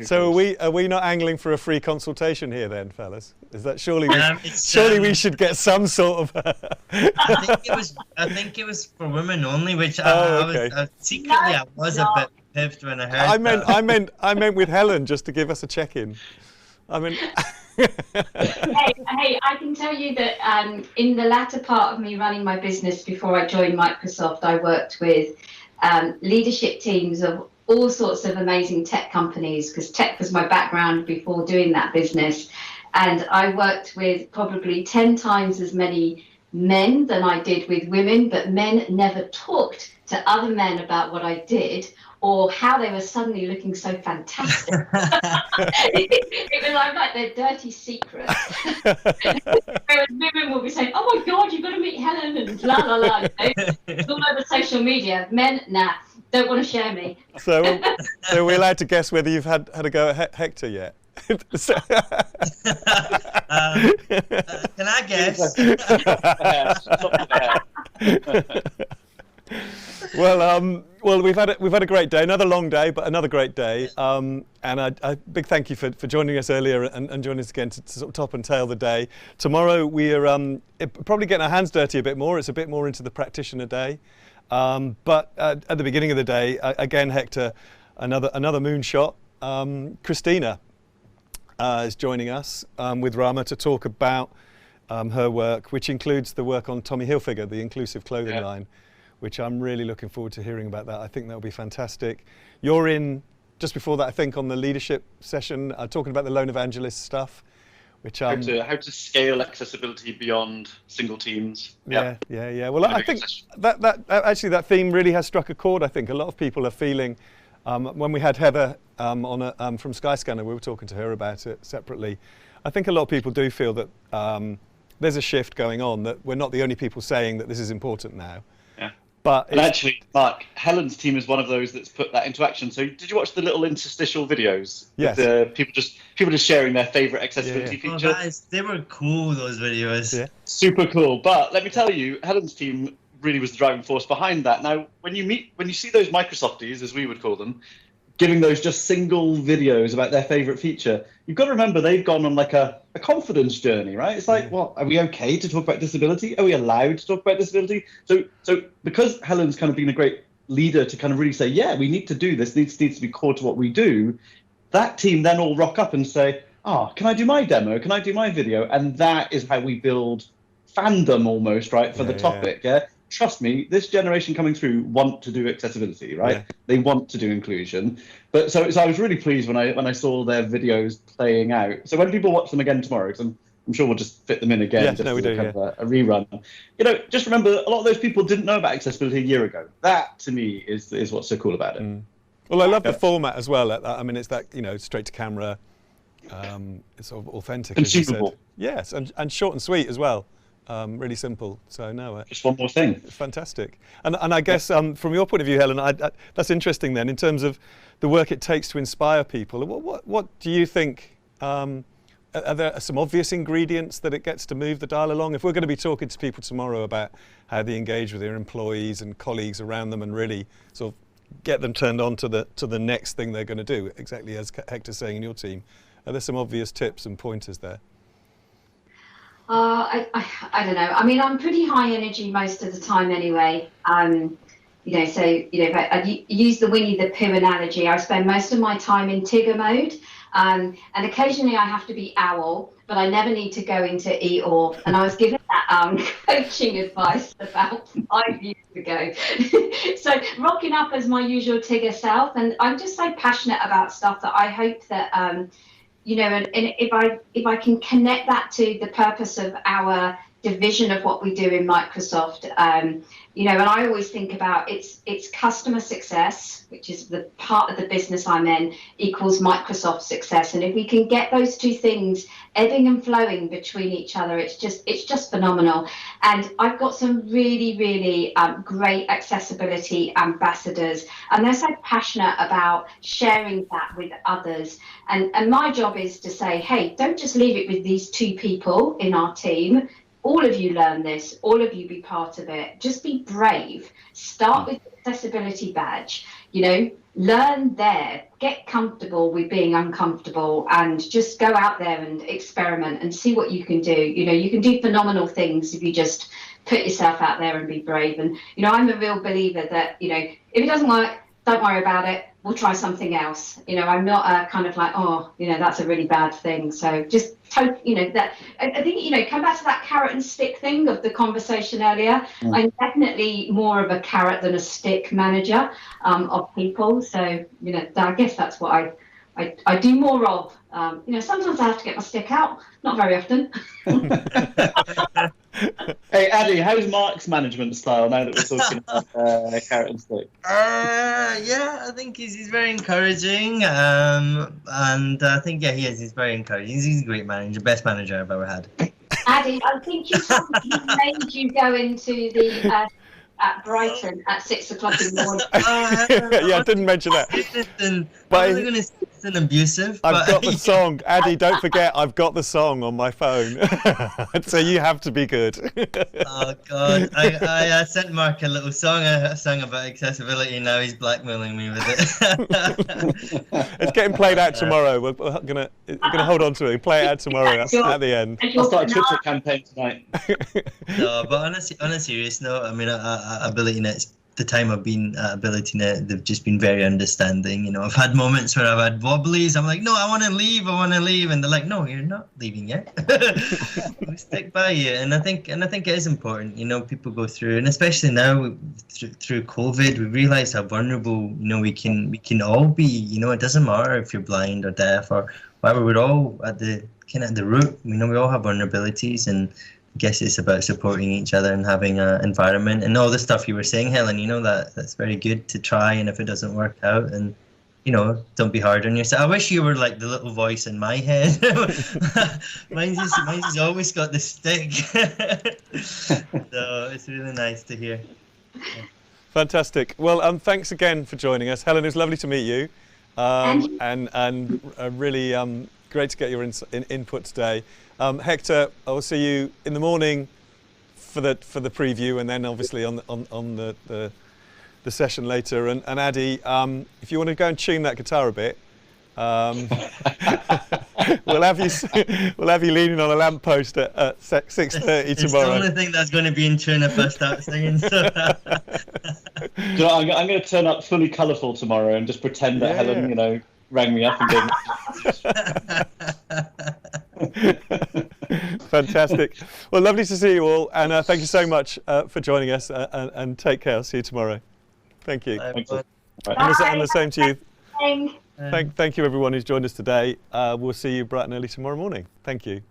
So are we not angling for a free consultation here then, fellas? Is that surely we should get some sort of I think it was for women only, which I was secretly I was a bit pipped when I heard I meant with Helen, just to give us a check-in. I mean hey, I can tell you that in the latter part of me running my business before I joined Microsoft, I worked with leadership teams of all sorts of amazing tech companies, because tech was my background before doing that business. And I worked with probably 10 times as many men than I did with women, but men never talked to other men about what I did or how they were suddenly looking so fantastic. It was like their dirty secret. Whereas women will be saying, oh my God, you've got to meet Helen and la la la. It's all over social media. Men, nah, don't want to share me. So are we allowed to guess whether you've had a go at Hector yet? Can I guess? Well, we've had a great day, another long day, but another great day. And a big thank you for joining us earlier and joining us again to sort of top and tail the day. Tomorrow we are probably getting our hands dirty a bit more. It's a bit more into the practitioner day. But at the beginning of the day, again, Hector, another moonshot. Christina is joining us with Rama to talk about her work, which includes the work on Tommy Hilfiger, the inclusive clothing line, which I'm really looking forward to hearing about that. I think that'll be fantastic. You're in, just before that, I think, on the leadership session, talking about the lone evangelist stuff, which how to scale accessibility beyond single teams. Yeah. Well, I think that actually that theme really has struck a chord. I think a lot of people are feeling. When we had Heather from Skyscanner, we were talking to her about it separately. I think a lot of people do feel that there's a shift going on, that we're not the only people saying that this is important now. Yeah. But and actually, Mark, Helen's team is one of those that's put that into action. So did you watch the little interstitial videos? Yes. With people just sharing their favourite accessibility feature? They were cool, those videos. Yeah. Super cool. But let me tell you, Helen's team really was the driving force behind that. Now, when you see those Microsofties, as we would call them, giving those just single videos about their favorite feature, you've got to remember they've gone on like a confidence journey, right? It's like, well, are we okay to talk about disability? Are we allowed to talk about disability? So because Helen's kind of been a great leader to kind of really say, yeah, we need to do this, needs to be core to what we do, that team then all rock up and say, can I do my demo? Can I do my video? And that is how we build fandom almost, right, for the topic, yeah? Trust me, this generation coming through want to do accessibility, right? Yeah. They want to do inclusion. But so I was really pleased when I saw their videos playing out. So when people watch them again tomorrow, because I'm sure we'll just fit them in again, a rerun. Just remember, a lot of those people didn't know about accessibility a year ago. That to me is what's so cool about it. Well, I love the format as well. I mean, it's that straight to camera, it's sort of authentic, consumable. Yes, and short and sweet as well. Really simple. So no. Just one more thing. Fantastic. And I guess from your point of view, Helen, that's interesting. Then, in terms of the work it takes to inspire people, what do you think? Are there some obvious ingredients that it gets to move the dial along? If we're going to be talking to people tomorrow about how they engage with their employees and colleagues around them, and really sort of get them turned on to the next thing they're going to do, exactly as Hector's saying in your team? Are there some obvious tips and pointers there? I don't know. I mean, I'm pretty high energy most of the time anyway. You know, so, you know, if I use the Winnie the Pooh analogy, I spend most of my time in Tigger mode. And occasionally I have to be owl, but I never need to go into Eeyore. And I was given that coaching advice about 5 years ago. So rocking up as my usual Tigger self. And I'm just so passionate about stuff that I hope that, you know, and if I can connect that to the purpose of our division of what we do in Microsoft, you know, and I always think about it's customer success, which is the part of the business I'm in, equals Microsoft success. And if we can get those two things ebbing and flowing between each other, it's just phenomenal. And I've got some really great accessibility ambassadors, and they're so passionate about sharing that with others. And my job is to say, hey, don't just leave it with these 2 people in our team. All of you learn this, all of you be part of it. Just be brave. Start with the accessibility badge, you know, learn there, get comfortable with being uncomfortable, and just go out there and experiment and see what you can do. You know, you can do phenomenal things if you just put yourself out there and be brave. And, you know, I'm a real believer that, you know, if it doesn't work, don't worry about it. We'll try something else. You know, I'm not kind of like, oh, you know, that's a really bad thing. So just, you know, that I think, you know, come back to that carrot and stick thing of the conversation earlier. I'm definitely more of a carrot than a stick manager of people. So, you know, I guess that's what I do more of. You know, sometimes I have to get my stick out, not very often. Hey, Addy, how's Mark's management style now that we're talking about carrot and stick? Yeah, I think he's very encouraging, and I think he is. He's very encouraging. He's a great manager, best manager I've ever had. Addy, I think you told me he made you go into the at Brighton at 6 o'clock in the morning. Yeah, I didn't mention that. But I was going to say it's an abusive. I've got the song. Addy, don't forget, I've got the song on my phone. So you have to be good. Oh, God. I sent Mark a little song I sang about accessibility, and now he's blackmailing me with it. It's getting played out tomorrow. We're gonna hold on to it. Play it out tomorrow at the end. I'll start a Twitter campaign tonight. No, but on a serious note, I mean, AbilityNet, the time I've been at AbilityNet, they've just been very understanding. You know, I've had moments where I've had wobblies. I'm like, no, I want to leave, and they're like, no, you're not leaving yet. We stick by you, and I think it is important. You know, people go through, and especially now through COVID, we realize how vulnerable, you know, we can all be. You know, it doesn't matter if you're blind or deaf or whatever. We're all at the root. You know, we all have vulnerabilities, and I guess it's about supporting each other and having an environment and all the stuff you were saying, Helen. You know, that's very good to try, and if it doesn't work out, and you know, don't be hard on yourself. I wish you were like the little voice in my head. mine's has always got the stick. So it's really nice to hear. Yeah. Fantastic. Well, thanks again for joining us, Helen. It was lovely to meet you, and really great to get your input today. Hector, I will see you in the morning for the preview, and then obviously on the session later. And Addy, if you want to go and tune that guitar a bit, we'll have you leaning on a lamppost at 6:30 tomorrow. It's the only thing that's going to be in tune if I start singing. So. You know, I'm going to turn up fully colourful tomorrow and just pretend that Helen, you know, rang me up and did. Fantastic. Well, lovely to see you all, and thank you so much for joining us, and take care. I'll see you tomorrow. Thank you. Bye. And the same to you. Bye. Thank you everyone who's joined us today. We'll see you bright and early tomorrow morning. Thank you.